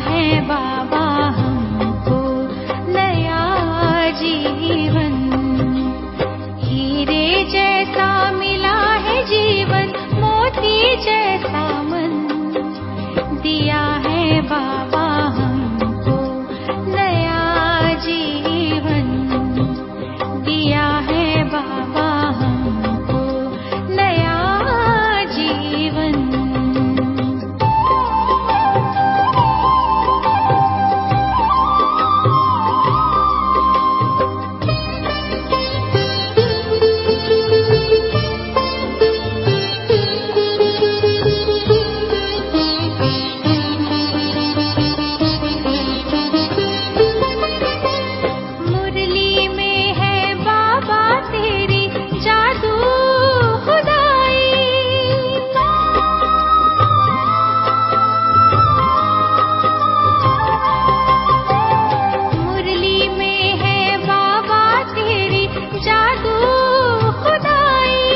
है बाबा हमको नया जीवन। हीरे जैसा मिला है जीवन, मोती जैसा मन, दिया है बाबा हमको नया जीवन, दिया है बाबा हमको नया जीवन। मुरली में है बाबा तेरी जादू खुदाई, मुरली में है बाबा तेरी जादू खुदाई,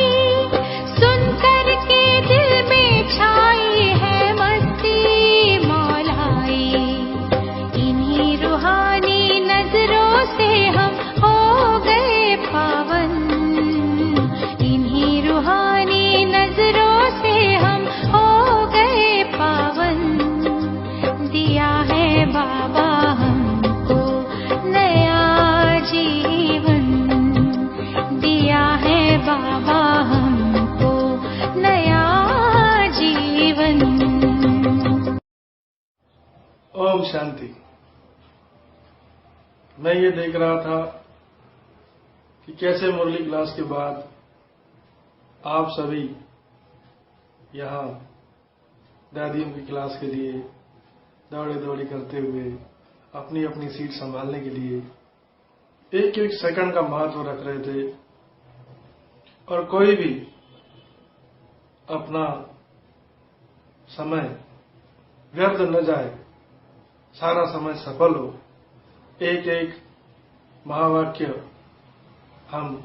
सुनकर के दिल में छाई है मस्ती मौलाई। इन्हीं रूहानी नजरों से हम हो गए पावन, इन्हीं रूहानी नजरों से हम हो गए पावन, दिया है बाबा हमको नया जीवन, दिया है बाबा हमको नया जीवन। ओम शांति। मैं ये देख रहा था कि कैसे मुरली क्लास के बाद आप सभी यहाँ दादियों की क्लास के लिए दौड़ी दौड़ी करते हुए अपनी अपनी सीट संभालने के लिए एक एक सेकंड का महत्व रख रहे थे, और कोई भी अपना समय व्यर्थ न जाए, सारा समय सफल हो। एक एक महावाक्य हम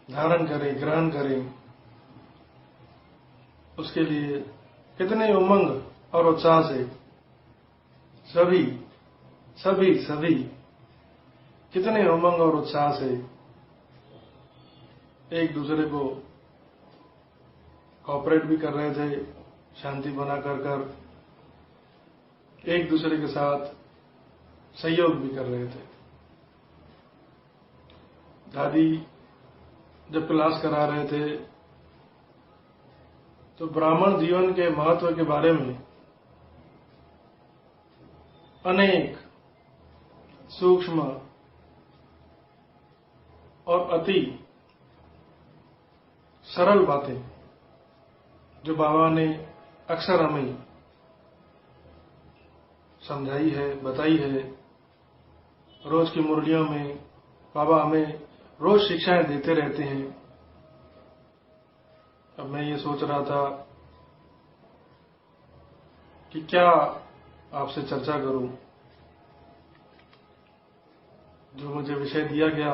धारण करें, ग्रहण करें, उसके लिए कितने उमंग और उत्साह से सभी सभी सभी कितने उमंग और उत्साह से एक दूसरे को कोऑपरेट भी कर रहे थे, शांति बना कर एक दूसरे के साथ सहयोग भी कर रहे थे। दादी जब क्लास करा रहे थे तो ब्राह्मण जीवन के महत्व के बारे में अनेक सूक्ष्म और अति सरल बातें जो बाबा ने अक्सर हमें समझाई है, बताई है। रोज की मुरलियों में बाबा हमें रोज शिक्षाएं देते रहते हैं। अब मैं ये सोच रहा था कि क्या आपसे चर्चा करूं। जो मुझे विषय दिया गया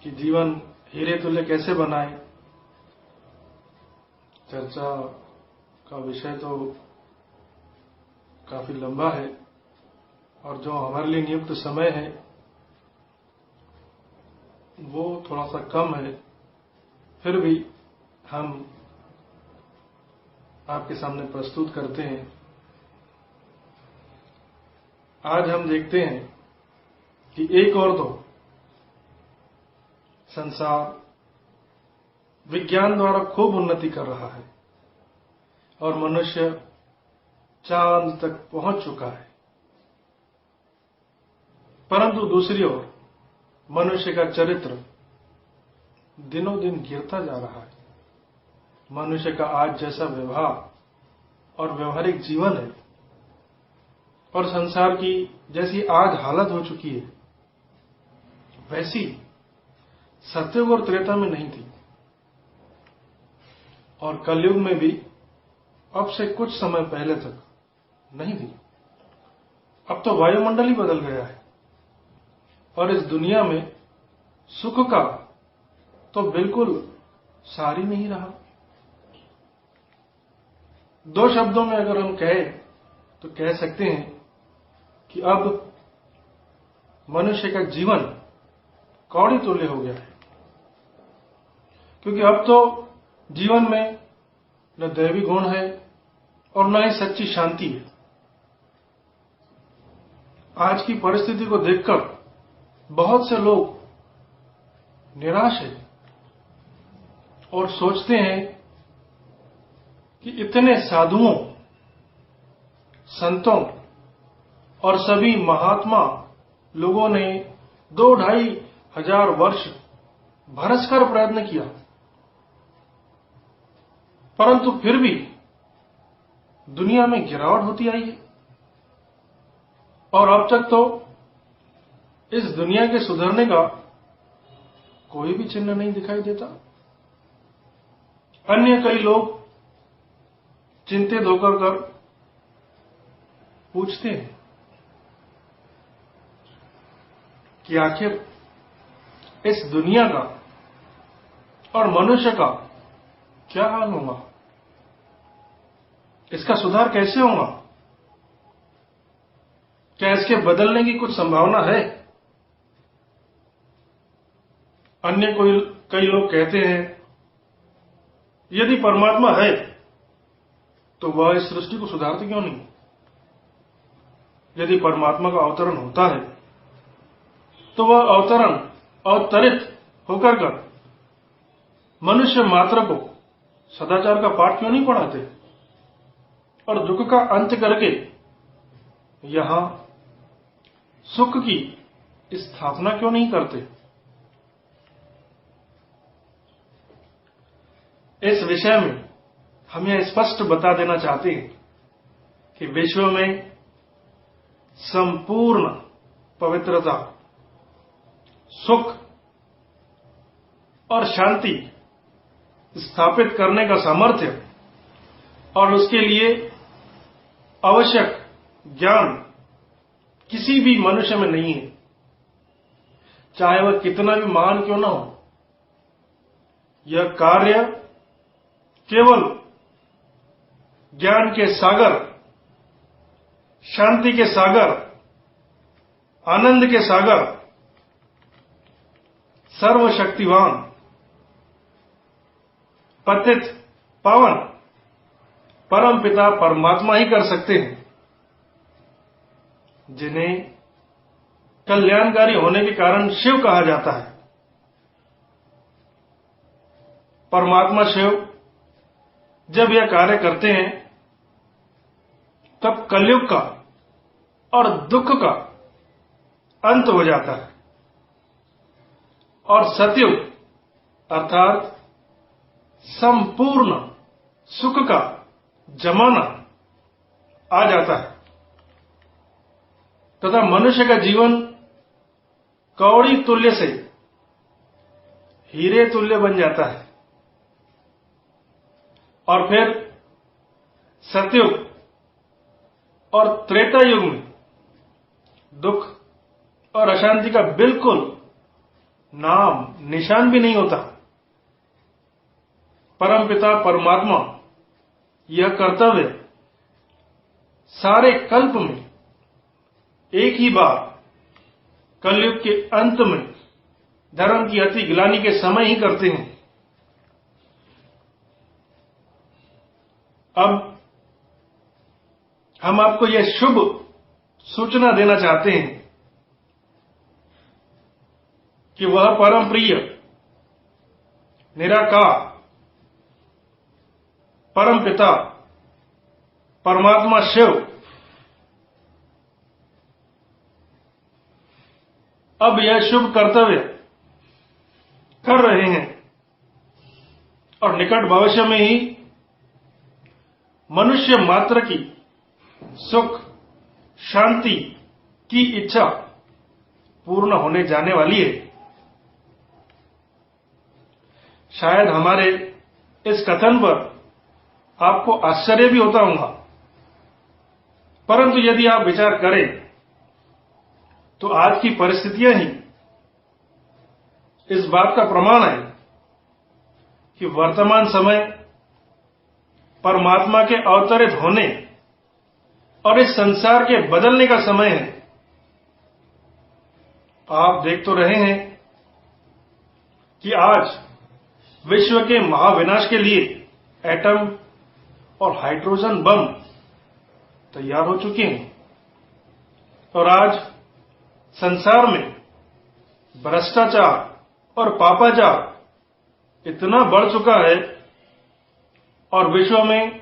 कि जीवन हीरे तुल्य कैसे बनाए, चर्चा का विषय तो काफी लंबा है, और जो हमारे लिए नियुक्त समय है वो थोड़ा सा कम है। फिर भी हम आपके सामने प्रस्तुत करते हैं। आज हम देखते हैं कि एक और तो संसार विज्ञान द्वारा खूब उन्नति कर रहा है और मनुष्य चांद तक पहुंच चुका है, परंतु दूसरी ओर मनुष्य का चरित्र दिनों दिन गिरता जा रहा है। मनुष्य का आज जैसा व्यवहार और व्यवहारिक जीवन है और संसार की जैसी आज हालत हो चुकी है, वैसी सत्ययुग और त्रेता में नहीं थी, और कलयुग में भी अब से कुछ समय पहले तक नहीं थी। अब तो वायुमंडल ही बदल गया है और इस दुनिया में सुख का तो बिल्कुल सार ही नहीं रहा। दो शब्दों में अगर हम कहें तो कह सकते हैं कि अब मनुष्य का जीवन कौड़ी तुल्य हो गया है, क्योंकि अब तो जीवन में न दैवी गुण है और न ही सच्ची शांति है। आज की परिस्थिति को देखकर बहुत से लोग निराश हैं और सोचते हैं कि इतने साधुओं, संतों और सभी महात्मा लोगों ने 2-2.5 हजार वर्ष भरसकर प्रयत्न किया, परंतु फिर भी दुनिया में गिरावट होती आई है और अब तक तो इस दुनिया के सुधरने का कोई भी चिन्ह नहीं दिखाई देता। अन्य कई लोग चिंतित होकर पूछते हैं कि आखिर इस दुनिया का और मनुष्य का क्या हाल होगा, इसका सुधार कैसे होगा, क्या इसके बदलने की कुछ संभावना है? अन्य कई लोग कहते हैं यदि परमात्मा है तो वह इस सृष्टि को सुधारते क्यों नहीं? यदि परमात्मा का अवतरण होता है तो वह अवतरित होकर मनुष्य मात्र को सदाचार का पाठ क्यों नहीं पढ़ाते और दुख का अंत करके यहां सुख की स्थापना क्यों नहीं करते? इस विषय में हम यह स्पष्ट बता देना चाहते हैं कि विश्व में संपूर्ण पवित्रता, सुख और शांति स्थापित करने का सामर्थ्य और उसके लिए आवश्यक ज्ञान किसी भी मनुष्य में नहीं है, चाहे वह कितना भी महान क्यों न हो। यह कार्य केवल ज्ञान के सागर, शांति के सागर, आनंद के सागर, सर्वशक्तिवान, पतित पावन परम पिता परमात्मा ही कर सकते हैं, जिन्हें कल्याणकारी होने के कारण शिव कहा जाता है। परमात्मा शिव जब यह कार्य करते हैं तब कलयुग का और दुख का अंत हो जाता है और सतयुग अर्थात संपूर्ण सुख का जमाना आ जाता है तथा मनुष्य का जीवन कौड़ी तुल्य से हीरे तुल्य बन जाता है और फिर सतयुग और त्रेता युग में दुख और अशांति का बिल्कुल नाम निशान भी नहीं होता। परमपिता परमात्मा यह कर्तव्य सारे कल्प में एक ही बार कलयुग के अंत में धर्म की अति ग्लानि के समय ही करते हैं। अब हम आपको यह शुभ सूचना देना चाहते हैं कि वह परम प्रिय निराकार परम पिता परमात्मा शिव अब यह शुभ कर्तव्य कर रहे हैं और निकट भविष्य में ही मनुष्य मात्र की सुख शांति की इच्छा पूर्ण होने जाने वाली है। शायद हमारे इस कथन पर आपको आश्चर्य भी होता होगा, परंतु यदि आप विचार करें तो आज की परिस्थितियां ही इस बात का प्रमाण है कि वर्तमान समय परमात्मा के अवतरित होने और इस संसार के बदलने का समय है। आप देख तो रहे हैं कि आज विश्व के महाविनाश के लिए एटम और हाइड्रोजन बम तैयार हो चुके हैं और आज संसार में भ्रष्टाचार और पापाचार इतना बढ़ चुका है और विश्व में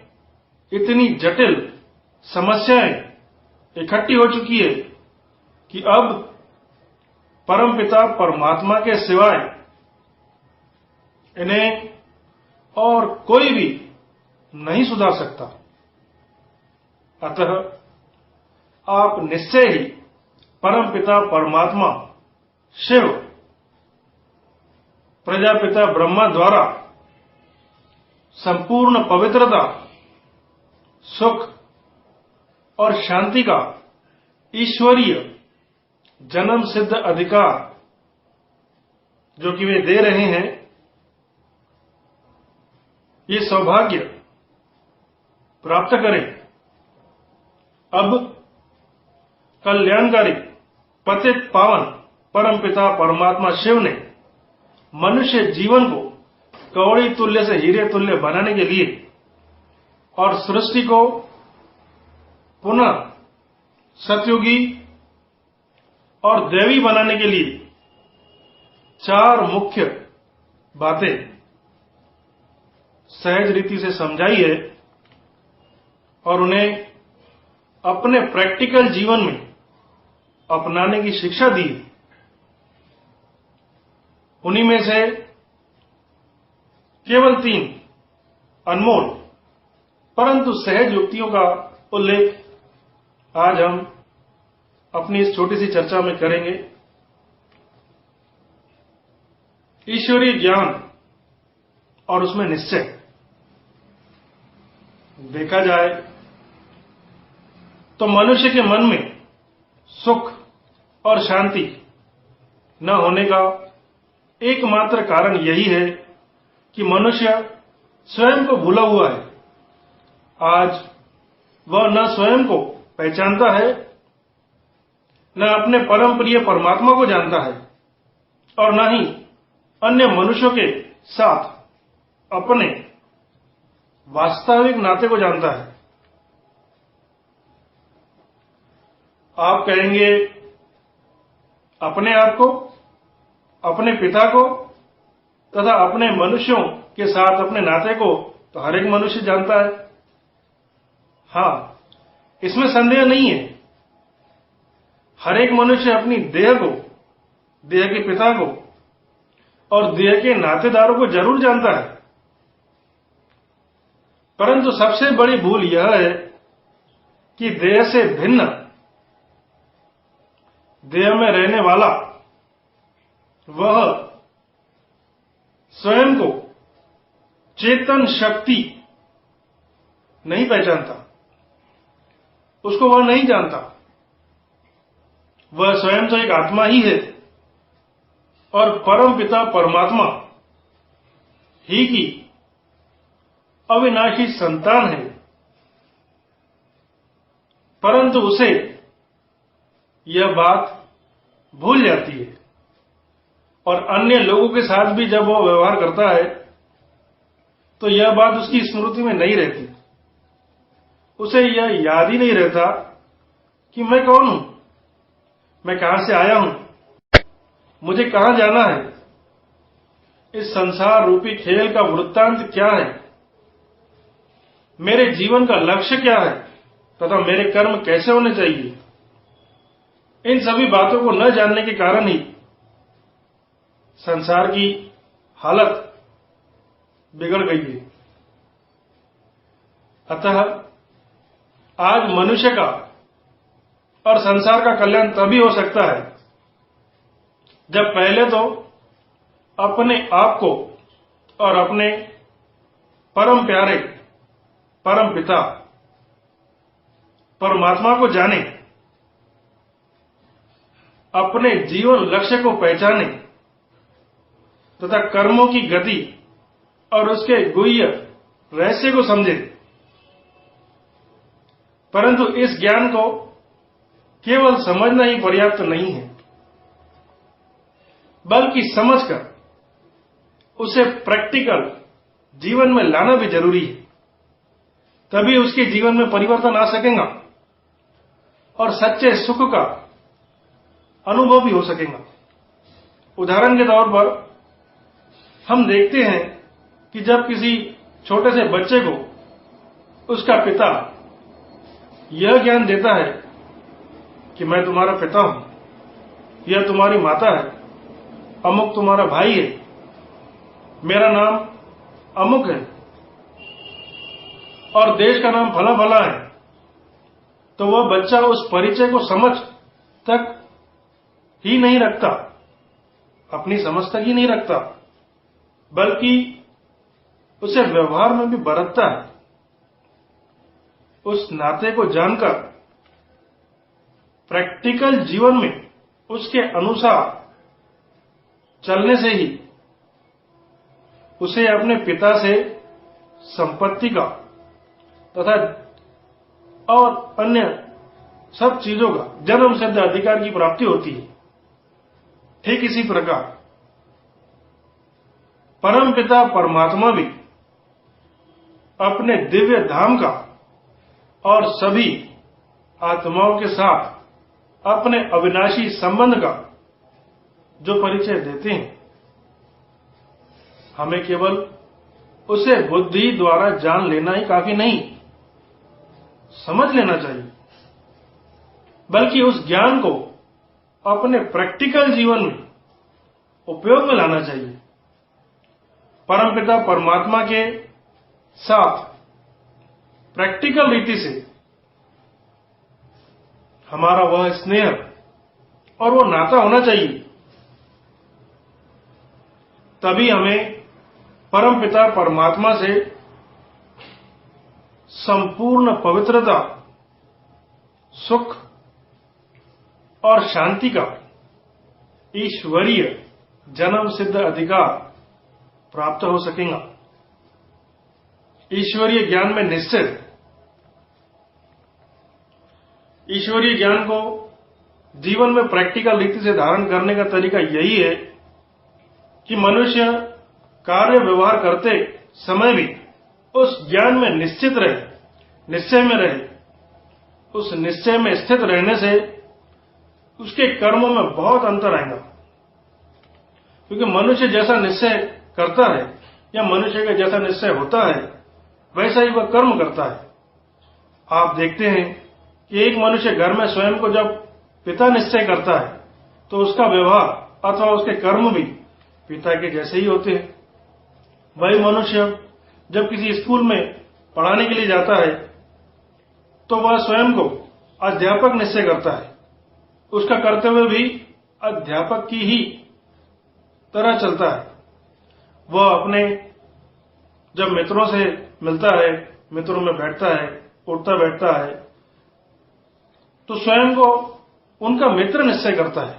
इतनी जटिल समस्याएं इकट्ठी हो चुकी है कि अब परमपिता परमात्मा के सिवाय इन्हें और कोई भी नहीं सुधार सकता। अतः आप निश्चय ही परमपिता परमात्मा शिव प्रजापिता ब्रह्मा द्वारा संपूर्ण पवित्रता, सुख और शांति का ईश्वरीय जन्म सिद्ध अधिकार जो कि वे दे रहे हैं, ये सौभाग्य प्राप्त करें। अब कल्याणकारी पतित पावन परमपिता परमात्मा शिव ने मनुष्य जीवन को कौड़ी तुल्य से हीरे तुल्य बनाने के लिए और सृष्टि को पुनः सतयुगी और दैवी बनाने के लिए 4 मुख्य बातें सहज रीति से समझाई है और उन्हें अपने प्रैक्टिकल जीवन में अपनाने की शिक्षा दी। उन्हीं में से केवल 3 अनमोल परंतु सहज युक्तियों का उल्लेख आज हम अपनी इस छोटी सी चर्चा में करेंगे। ईश्वरीय ज्ञान और उसमें निश्चय। देखा जाए तो मनुष्य के मन में सुख और शांति न होने का एकमात्र कारण यही है कि मनुष्य स्वयं को भूला हुआ है। आज वह न स्वयं को पहचानता है, न अपने परम प्रिय परमात्मा को जानता है और न ही अन्य मनुष्यों के साथ अपने वास्तविक नाते को जानता है। आप कहेंगे अपने आप को, अपने पिता को तथा अपने मनुष्यों के साथ अपने नाते को तो हर एक मनुष्य जानता है। हां, इसमें संदेह नहीं है। हर एक मनुष्य अपनी देह को, देह के पिता को और देह के नातेदारों को जरूर जानता है, परंतु सबसे बड़ी भूल यह है कि देह से भिन्न, देह में रहने वाला वह स्वयं को चेतन शक्ति नहीं पहचानता, उसको वह नहीं जानता। वह स्वयं तो एक आत्मा ही है और परम पिता परमात्मा ही की अविनाशी संतान है, परंतु उसे यह बात भूल जाती है और अन्य लोगों के साथ भी जब वह व्यवहार करता है तो यह बात उसकी स्मृति में नहीं रहती। उसे यह याद ही नहीं रहता कि मैं कौन हूं, मैं कहां से आया हूं, मुझे कहां जाना है, इस संसार रूपी खेल का वृत्तांत क्या है, मेरे जीवन का लक्ष्य क्या है तथा मेरे कर्म कैसे होने चाहिए। इन सभी बातों को न जानने के कारण ही संसार की हालत बिगड़ गई है। अतः आज मनुष्य का और संसार का कल्याण तभी हो सकता है जब पहले तो अपने आप को और अपने परम प्यारे परम पिता परमात्मा को जाने, अपने जीवन लक्ष्य को पहचाने तथा कर्मों की गति और उसके गुह्य रहस्य को समझे। परंतु इस ज्ञान को केवल समझना ही पर्याप्त नहीं है, बल्कि समझकर उसे प्रैक्टिकल जीवन में लाना भी जरूरी है। तभी उसके जीवन में परिवर्तन आ सकेगा और सच्चे सुख का अनुभव भी हो सकेगा। उदाहरण के तौर पर हम देखते हैं कि जब किसी छोटे से बच्चे को उसका पिता यह ज्ञान देता है कि मैं तुम्हारा पिता हूं, यह तुम्हारी माता है, अमुक तुम्हारा भाई है, मेरा नाम अमुक है और देश का नाम फला फला है, तो वह बच्चा उस परिचय को समझ तक ही नहीं रखता, अपनी समझ तक ही नहीं रखता, बल्कि उसे व्यवहार में भी बरतता है। उस नाते को जानकर प्रैक्टिकल जीवन में उसके अनुसार चलने से ही उसे अपने पिता से संपत्ति का तथा और अन्य सब चीजों का जन्म सिद्ध अधिकार की प्राप्ति होती है। ठीक इसी प्रकार परम पिता परमात्मा भी अपने दिव्य धाम का और सभी आत्माओं के साथ अपने अविनाशी संबंध का जो परिचय देते हैं, हमें केवल उसे बुद्धि द्वारा जान लेना ही काफी नहीं, समझ लेना चाहिए, बल्कि उस ज्ञान को अपने प्रैक्टिकल जीवन में उपयोग में लाना चाहिए। परमपिता परमात्मा के साथ प्रैक्टिकल रीति से हमारा वह स्नेह और वो नाता होना चाहिए, तभी हमें परमपिता परमात्मा से संपूर्ण पवित्रता, सुख और शांति का ईश्वरीय जन्म सिद्ध अधिकार प्राप्त हो सकेगा। ईश्वरीय ज्ञान में निश्चित, ईश्वरीय ज्ञान को जीवन में प्रैक्टिकल रीति से धारण करने का तरीका यही है कि मनुष्य कार्य व्यवहार करते समय भी उस ज्ञान में निश्चित रहे, निश्चय में रहे। उस निश्चय में स्थित रहने से उसके कर्मों में बहुत अंतर आएगा, क्योंकि मनुष्य जैसा निश्चय करता है या मनुष्य का जैसा निश्चय होता है वैसा ही वह कर्म करता है। आप देखते हैं कि एक मनुष्य घर में स्वयं को जब पिता निश्चय करता है तो उसका व्यवहार अथवा उसके कर्म भी पिता के जैसे ही होते हैं। वही मनुष्य जब किसी स्कूल में पढ़ाने के लिए जाता है तो वह स्वयं को अध्यापक निश्चय करता है, उसका कर्तव्य भी अध्यापक की ही तरह चलता है। वह अपने जब मित्रों से मिलता है, मित्रों में बैठता है, उठता बैठता है, तो स्वयं को उनका मित्र निश्चय करता है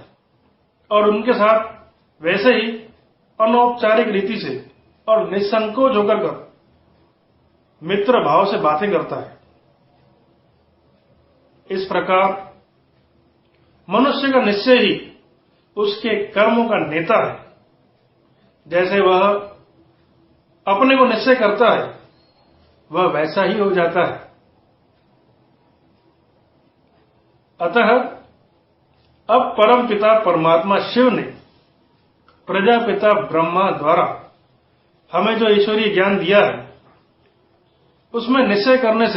और उनके साथ वैसे ही अनौपचारिक रीति से और निसंकोच होकर मित्र भाव से बातें करता है। इस प्रकार मनुष्य का निश्चय ही उसके कर्मों का नेता है। जैसे वह अपने को निश्चय करता है वह वैसा ही हो जाता है। अतः अब परम पिता परमात्मा शिव ने प्रजापिता ब्रह्मा द्वारा हमें जो ईश्वरीय ज्ञान दिया है उसमें निश्चय करने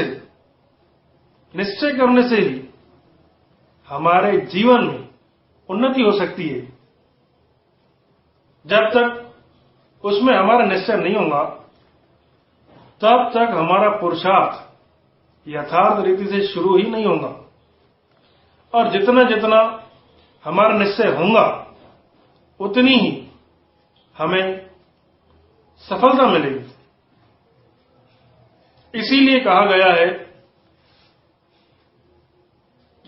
से ही हमारे जीवन में उन्नति हो सकती है। जब तक उसमें हमारा निश्चय नहीं होगा तब तक हमारा पुरुषार्थ यथार्थ रीति से शुरू ही नहीं होगा, और जितना जितना हमारा निश्चय होगा उतनी ही हमें सफलता मिलेगी। इसीलिए कहा गया है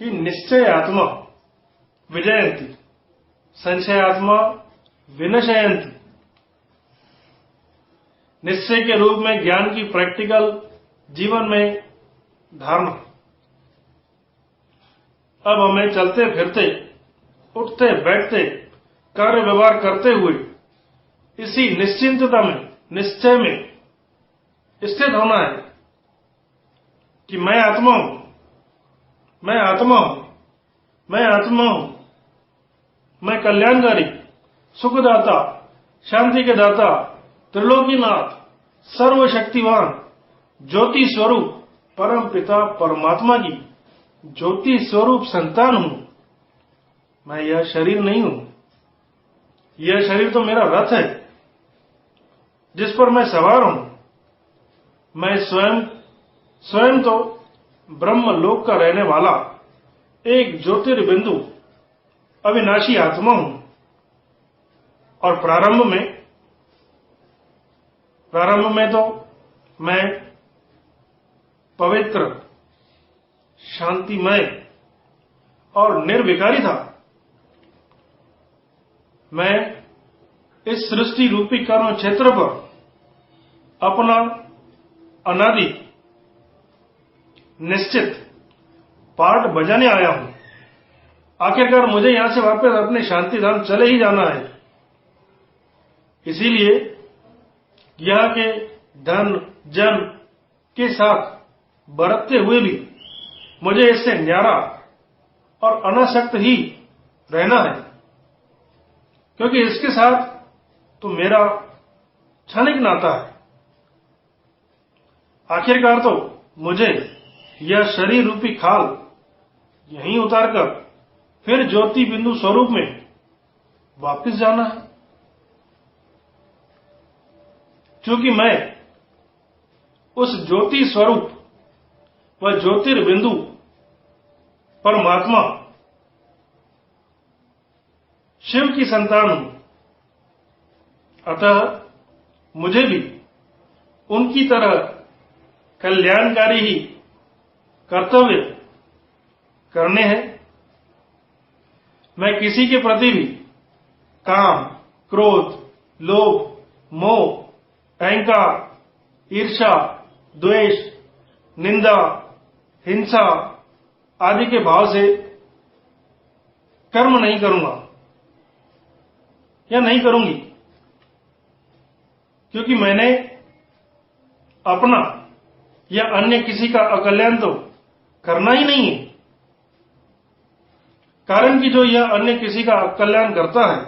कि निश्चयात्मा विजयंती, संशयात्मा विनशयंती। निश्चय के रूप में ज्ञान की प्रैक्टिकल जीवन में धारणा अब हमें चलते फिरते, उठते बैठते, कार्य व्यवहार करते हुए इसी निश्चिंतता में, निश्चय में स्थित होना है कि मैं आत्मा हूं, मैं आत्मा हूं, मैं आत्मा हूं, मैं कल्याणकारी, सुखदाता, शांति के दाता, त्रिलोकीनाथ, सर्वशक्तिवान, ज्योति स्वरूप परम पिता परमात्मा की ज्योति स्वरूप संतान हूं। मैं यह शरीर नहीं हूं। यह शरीर तो मेरा रथ है जिस पर मैं सवार हूं। मैं स्वयं तो ब्रह्म लोक का रहने वाला एक ज्योतिर्बिंदु अविनाशी आत्मा हूं। और प्रारंभ में तो मैं पवित्र, शांतिमय और निर्विकारी था। मैं इस सृष्टि रूपी कर्म क्षेत्र पर अपना अनादि निश्चित पार्ट बजाने आया हूं। आखिरकार मुझे यहां से वापस अपने शांति धाम चले ही जाना है। इसीलिए यहां के धन जन के साथ बरतते हुए भी मुझे इससे न्यारा और अनासक्त ही रहना है, क्योंकि इसके साथ तो मेरा क्षणिक नाता है। आखिरकार तो मुझे यह शरीर रूपी खाल यहीं उतारकर फिर ज्योति बिंदु स्वरूप में वापस जाना है। क्योंकि मैं उस ज्योति स्वरूप व ज्योतिर्बिंदु परमात्मा शिव की संतान हूं। अतः मुझे भी उनकी तरह कल्याणकारी ही कर्तव्य करने हैं। मैं किसी के प्रति भी काम, क्रोध, लोभ, मोह, अहंकार, ईर्ष्या, द्वेष, निंदा, हिंसा आदि के भाव से कर्म नहीं करूंगा या नहीं करूंगी, क्योंकि मैंने अपना या अन्य किसी का अकल्याण तो करना ही नहीं है। कारण कि जो यह अन्य किसी का अकल्याण करता है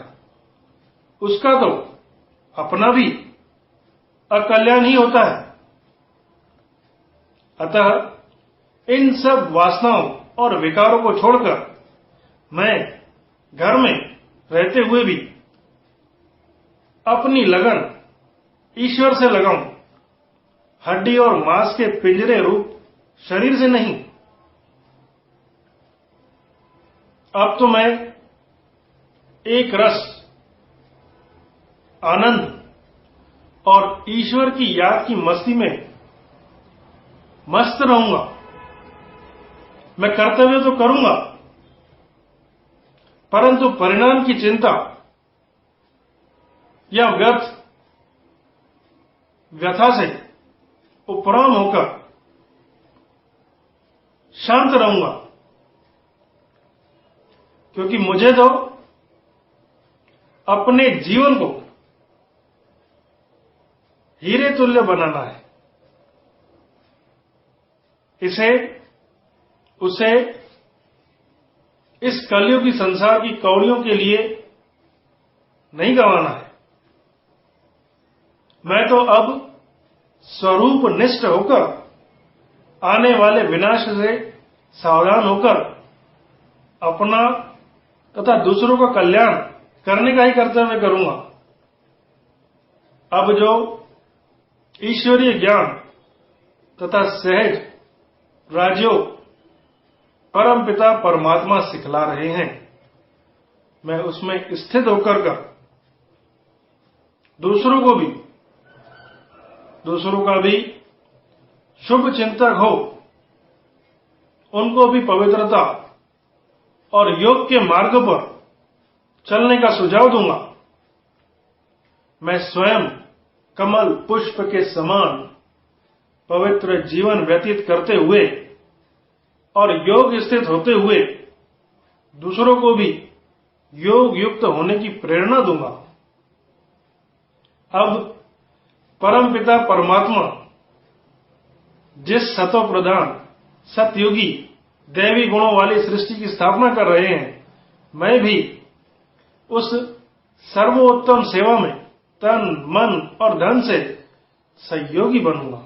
उसका तो अपना भी अकल्याण ही होता है। अतः इन सब वासनाओं और विकारों को छोड़कर मैं घर में रहते हुए भी अपनी लगन ईश्वर से लगाऊं, हड्डी और मांस के पिंजरे रूप शरीर से नहीं। अब तो मैं एक रस, आनंद और ईश्वर की याद की मस्ती में मस्त रहूंगा। मैं कर्तव्य तो करूंगा, परंतु परिणाम की चिंता या व्यथा से उपराम होकर शांत रहूंगा, क्योंकि मुझे तो अपने जीवन को हीरे तुल्य बनाना है। उसे इस कलयुगी संसार की कौड़ियों के लिए नहीं गंवाना है। मैं तो अब स्वरूप निष्ठ होकर आने वाले विनाश से सावधान होकर अपना तथा दूसरों का कल्याण करने का ही कर्तव्य करूंगा। अब जो ईश्वरीय ज्ञान तथा सहज राजयोग परम पिता परमात्मा सिखला रहे हैं, मैं उसमें स्थित होकर दूसरों का भी शुभ चिंतक हो, उनको भी पवित्रता और योग के मार्ग पर चलने का सुझाव दूंगा। मैं स्वयं कमल पुष्प के समान पवित्र जीवन व्यतीत करते हुए और योग स्थित होते हुए दूसरों को भी योग युक्त होने की प्रेरणा दूंगा। अब परमपिता परमात्मा जिस सतो प्रधान सतयुगी दैवी गुणों वाली सृष्टि की स्थापना कर रहे हैं, मैं भी उस सर्वोत्तम सेवा में तन मन और धन से सहयोगी बनूंगा।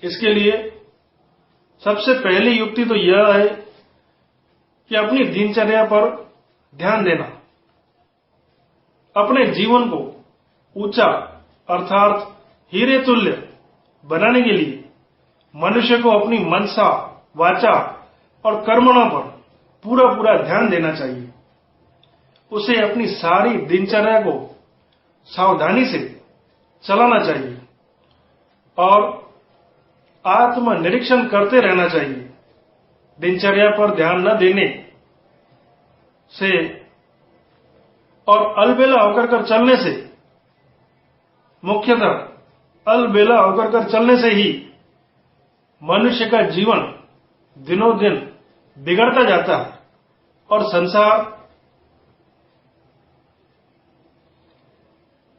इसके लिए सबसे पहली युक्ति तो यह है कि अपनी दिनचर्या पर ध्यान देना। अपने जीवन को ऊंचा अर्थात हीरे तुल्य बनाने के लिए मनुष्य को अपनी मनसा, वाचा और कर्मणों पर पूरा पूरा ध्यान देना चाहिए। उसे अपनी सारी दिनचर्या को सावधानी से चलाना चाहिए और आत्मनिरीक्षण करते रहना चाहिए। दिनचर्या पर ध्यान न देने से और अलबेला होकर कर चलने से, मुख्यतः अलबेला होकर कर चलने से ही मनुष्य का जीवन दिनों दिन बिगड़ता जाता है और संसार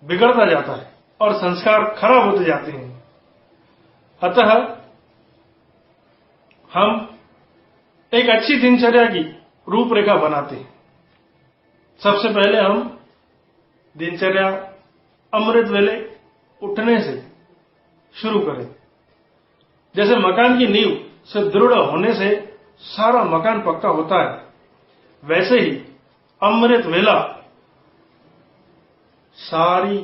बिगड़ता जाता है और संस्कार खराब होते जाते हैं। अतः हम एक अच्छी दिनचर्या की रूपरेखा बनाते हैं। सबसे पहले हम दिनचर्या अमृत वेले उठने से शुरू करें। जैसे मकान की नींव से दृढ़ होने से सारा मकान पक्का होता है, वैसे ही अमृत वेला सारी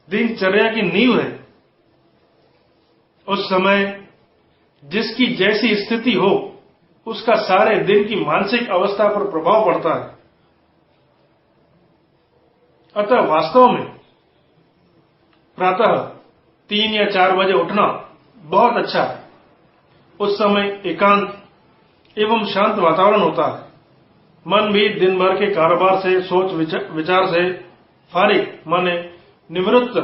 दिनचर्या की नींव है। उस समय जिसकी जैसी स्थिति हो, उसका सारे दिन की मानसिक अवस्था पर प्रभाव पड़ता है। अतः वास्तव में प्रातः 3 या 4 बजे उठना बहुत अच्छा है। उस समय एकांत एवं शांत वातावरण होता है। मन भी दिन भर के कारोबार से, सोच विचार से फारिग माने निवृत्त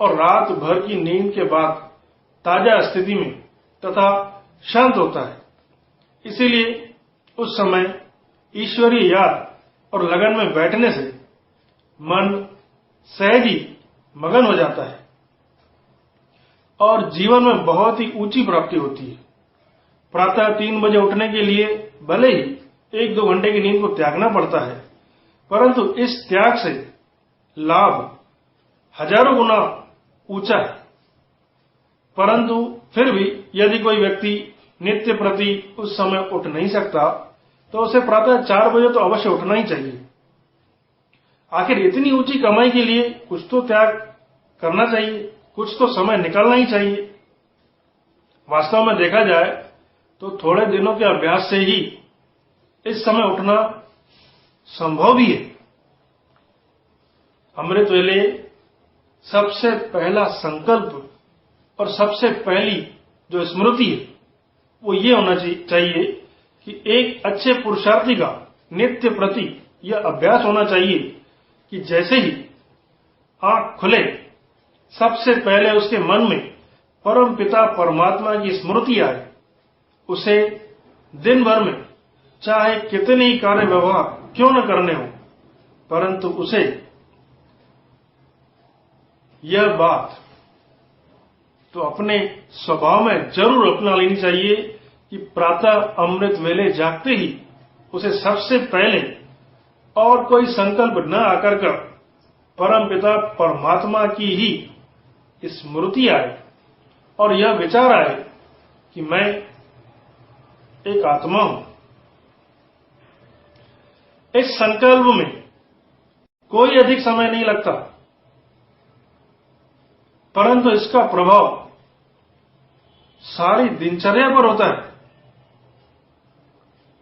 और रात भर की नींद के बाद ताजा स्थिति में तथा शांत होता है। इसीलिए उस समय ईश्वरीय याद और लगन में बैठने से मन सहज ही मगन हो जाता है और जीवन में बहुत ही ऊंची प्राप्ति होती है। प्रातः 3 बजे उठने के लिए भले ही 1-2 घंटे की नींद को त्यागना पड़ता है, परंतु इस त्याग से लाभ हजारों गुना ऊंचा है। परंतु फिर भी यदि कोई व्यक्ति नित्य प्रति उस समय उठ नहीं सकता, तो उसे प्रातः 4 बजे तो अवश्य उठना ही चाहिए। आखिर इतनी ऊंची कमाई के लिए कुछ तो त्याग करना चाहिए, कुछ तो समय निकालना ही चाहिए। वास्तव में देखा जाए तो थोड़े दिनों के अभ्यास से ही इस समय उठना संभव भी है। अमृत वेले सबसे पहला संकल्प और सबसे पहली जो स्मृति है वो ये होना चाहिए कि एक अच्छे पुरुषार्थी का नित्य प्रति यह अभ्यास होना चाहिए कि जैसे ही आंख खुले सबसे पहले उसके मन में परम पिता परमात्मा की स्मृति आए। उसे दिन भर में चाहे कितने ही कार्य व्यवहार क्यों न करने हो, परंतु उसे यह बात तो अपने स्वभाव में जरूर अपना लेनी चाहिए कि प्रातः अमृत वेले जागते ही उसे सबसे पहले और कोई संकल्प न आकर कर परम पिता परमात्मा की ही स्मृति आए और यह विचार आए कि मैं एक आत्मा हूं। इस संकल्प में कोई अधिक समय नहीं लगता, परंतु इसका प्रभाव सारी दिनचर्या पर होता है।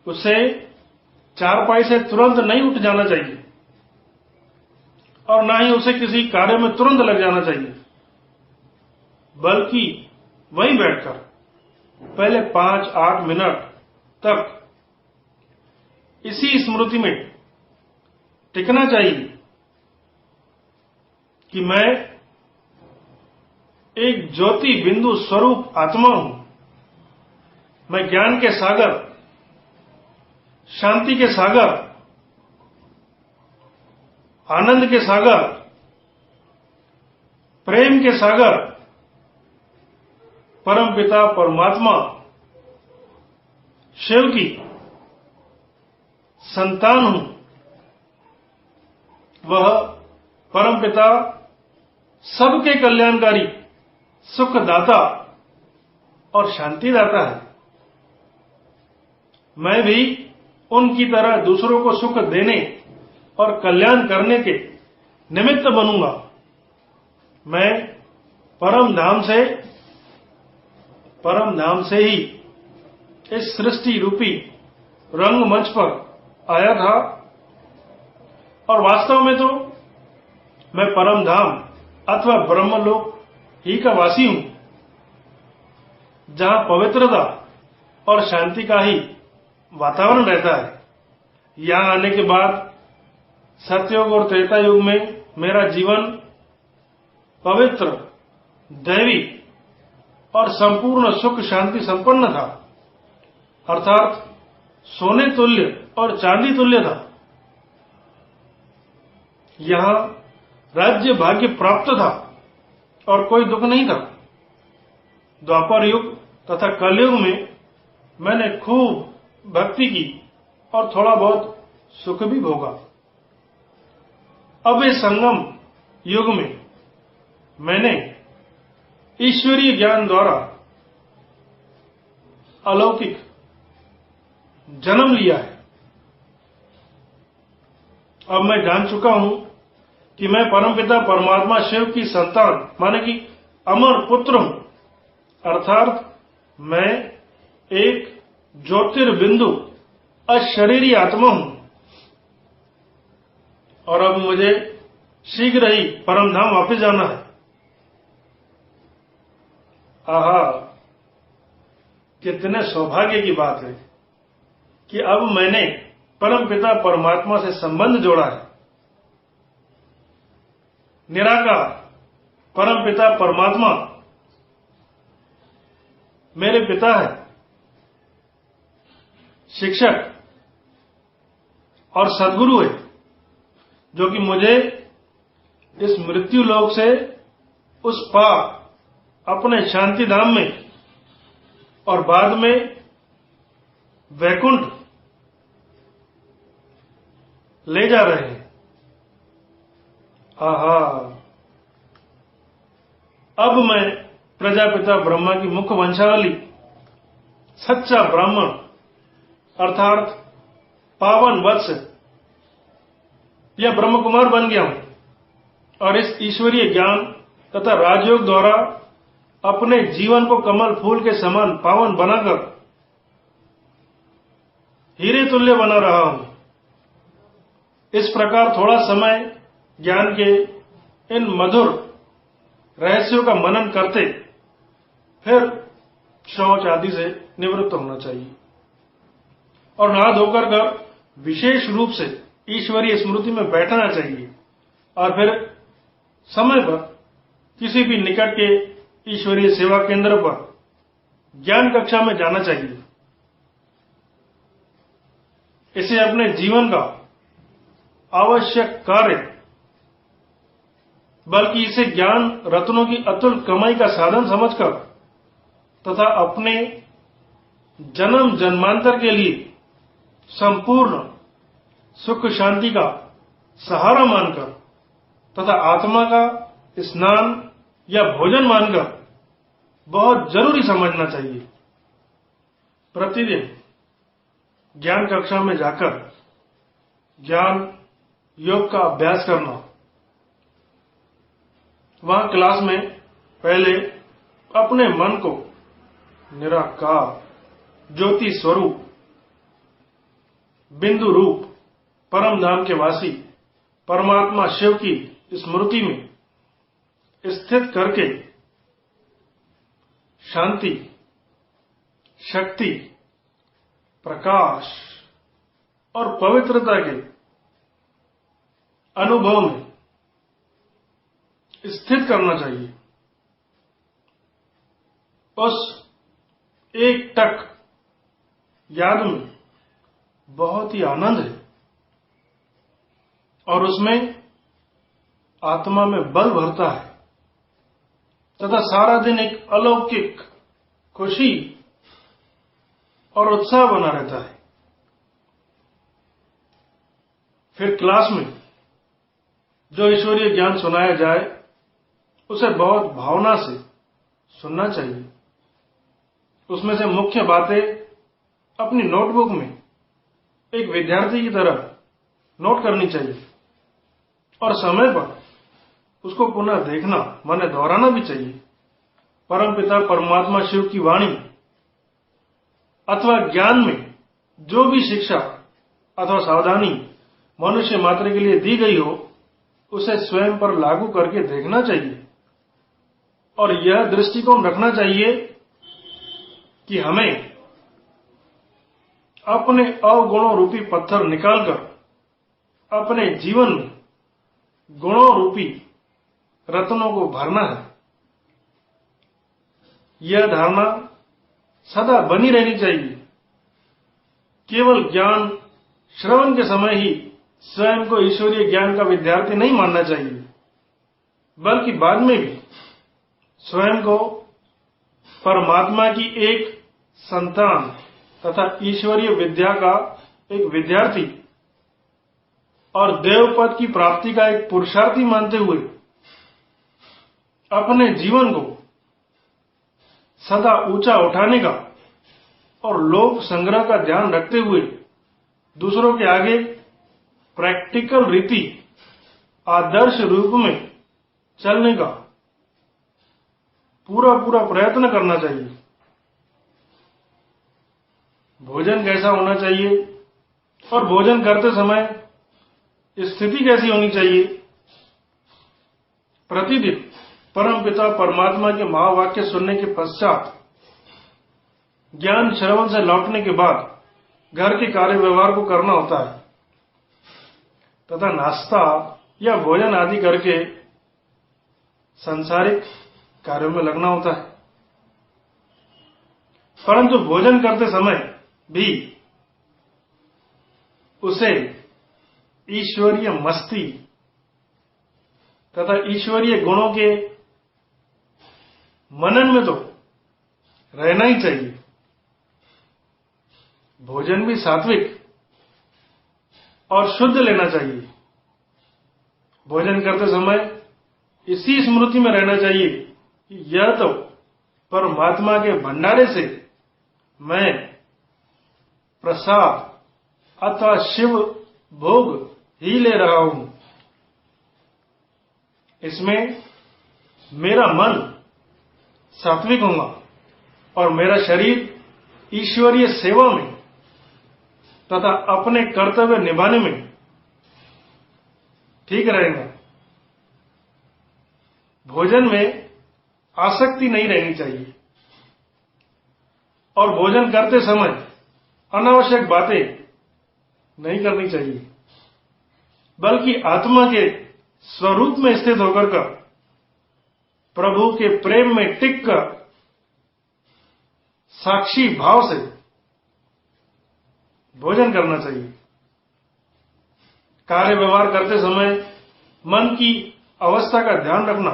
उसे चारपाई से तुरंत नहीं उठ जाना चाहिए और ना ही उसे किसी कार्य में तुरंत लग जाना चाहिए, बल्कि वहीं बैठकर पहले 5-8 मिनट तक इसी स्मृति में टिकना चाहिए कि मैं एक ज्योति बिंदु स्वरूप आत्मा हूं। मैं ज्ञान के सागर, शांति के सागर, आनंद के सागर, प्रेम के सागर, परमपिता परमात्मा शिव की संतान हूं। वह परमपिता सबके कल्याणकारी, सुखदाता और शांतिदाता है। मैं भी उनकी तरह दूसरों को सुख देने और कल्याण करने के निमित्त बनूंगा। मैं परम धाम से ही इस सृष्टि रूपी रंगमंच पर आया था और वास्तव में तो मैं परम धाम अथवा ब्रह्मलोक ही का वासी हूं, जहां पवित्रता और शांति का ही वातावरण रहता है। यहां आने के बाद सतयुग और त्रेता युग में मेरा जीवन पवित्र, दैवी और संपूर्ण सुख शांति संपन्न था, अर्थात सोने तुल्य और चांदी तुल्य था। यहां राज्य भाग्य प्राप्त था और कोई दुख नहीं था। द्वापर युग तथा कलयुग में मैंने खूब भक्ति की और थोड़ा बहुत सुख भी भोगा। अब इस संगम युग में मैंने ईश्वरीय ज्ञान द्वारा अलौकिक जन्म लिया है। अब मैं जान चुका हूं कि मैं परमपिता परमात्मा शिव की संतान माने कि अमर पुत्र हूं, अर्थात मैं एक ज्योतिर्बिंदु अशरीरी आत्मा हूं और अब मुझे शीघ्र ही परमधाम वापस जाना है। आहा, कितने सौभाग्य की बात है कि अब मैंने परमपिता परमात्मा से संबंध जोड़ा है। निराकार परमपिता परमात्मा मेरे पिता है, शिक्षक और सद्गुरु है, जो कि मुझे इस मृत्यु लोक से उस पार अपने शांति धाम में और बाद में वैकुंठ ले जा रहे हैं। आहा, अब मैं प्रजापिता ब्रह्मा की मुख्य वंशावली, सच्चा ब्राह्मण अर्थात पावन वत्स या ब्रह्म कुमार बन गया हूं और इस ईश्वरीय ज्ञान तथा राजयोग द्वारा अपने जीवन को कमल फूल के समान पावन बनाकर हीरे तुल्य बना रहा हूं। इस प्रकार थोड़ा समय ज्ञान के इन मधुर रहस्यों का मनन करते फिर शौच आदि से निवृत्त होना चाहिए और नहा धोकर कर विशेष रूप से ईश्वरीय स्मृति में बैठना चाहिए और फिर समय पर किसी भी निकट के ईश्वरीय सेवा केंद्र पर ज्ञान कक्षा में जाना चाहिए। इसे अपने जीवन का आवश्यक कार्य बल्कि इसे ज्ञान रत्नों की अतुल कमाई का साधन समझकर तथा अपने जन्म जन्मांतर के लिए संपूर्ण सुख शांति का सहारा मानकर तथा आत्मा का स्नान या भोजन मानकर बहुत जरूरी समझना चाहिए। प्रतिदिन ज्ञान कक्षा में जाकर ज्ञान योग का अभ्यास करना। वहां क्लास में पहले अपने मन को निराकार ज्योति स्वरूप बिंदु रूप परम धाम के वासी परमात्मा शिव की स्मृति में स्थित करके शांति, शक्ति, प्रकाश और पवित्रता के अनुभव में स्थित करना चाहिए। उस एक टक याद में बहुत ही आनंद है और उसमें आत्मा में बल भरता है तथा सारा दिन एक अलौकिक खुशी और उत्साह बना रहता है। फिर क्लास में जो ईश्वरीय ज्ञान सुनाया जाए उसे बहुत भावना से सुनना चाहिए। उसमें से मुख्य बातें अपनी नोटबुक में एक विद्यार्थी की तरह नोट करनी चाहिए और समय पर उसको पुनः देखना माने दोहराना भी चाहिए। परमपिता परमात्मा शिव की वाणी अथवा ज्ञान में जो भी शिक्षा अथवा सावधानी मनुष्य मात्र के लिए दी गई हो उसे स्वयं पर लागू करके देखना चाहिए और यह दृष्टिकोण रखना चाहिए कि हमें अपने अवगुणों रूपी पत्थर निकालकर अपने जीवन में गुणों रूपी रत्नों को भरना है। यह धारणा सदा बनी रहनी चाहिए। केवल ज्ञान श्रवण के समय ही स्वयं को ईश्वरीय ज्ञान का विद्यार्थी नहीं मानना चाहिए, बल्कि बाद में भी स्वयं को परमात्मा की एक संतान तथा ईश्वरीय विद्या का एक विद्यार्थी और देवपद की प्राप्ति का एक पुरुषार्थी मानते हुए अपने जीवन को सदा ऊंचा उठाने का और लोक संग्रह का ध्यान रखते हुए दूसरों के आगे प्रैक्टिकल रीति आदर्श रूप में चलने का पूरा प्रयत्न करना चाहिए। भोजन कैसा होना चाहिए और भोजन करते समय स्थिति कैसी होनी चाहिए। प्रतिदिन परमपिता परमात्मा के महावाक्य सुनने के पश्चात ज्ञान श्रवण से लौटने के बाद घर के कार्य व्यवहार को करना होता है तथा नाश्ता या भोजन आदि करके सांसारिक कार्यों में लगना होता है। परंतु भोजन करते समय भी उसे ईश्वरीय मस्ती तथा ईश्वरीय गुणों के मनन में तो रहना ही चाहिए। भोजन भी सात्विक और शुद्ध लेना चाहिए। भोजन करते समय इसी स्मृति में रहना चाहिए कि यह तो परमात्मा के भंडारे से मैं प्रसाद अथवा शिव भोग ही ले रहा हूं। इसमें मेरा मन सात्विक होगा और मेरा शरीर ईश्वरीय सेवा में तथा अपने कर्तव्य निभाने में ठीक रहेगा। भोजन में आसक्ति नहीं रहनी चाहिए और भोजन करते समय अनावश्यक बातें नहीं करनी चाहिए, बल्कि आत्मा के स्वरूप में स्थित होकर का प्रभु के प्रेम में टिक कर साक्षी भाव से भोजन करना चाहिए। कार्य व्यवहार करते समय मन की अवस्था का ध्यान रखना,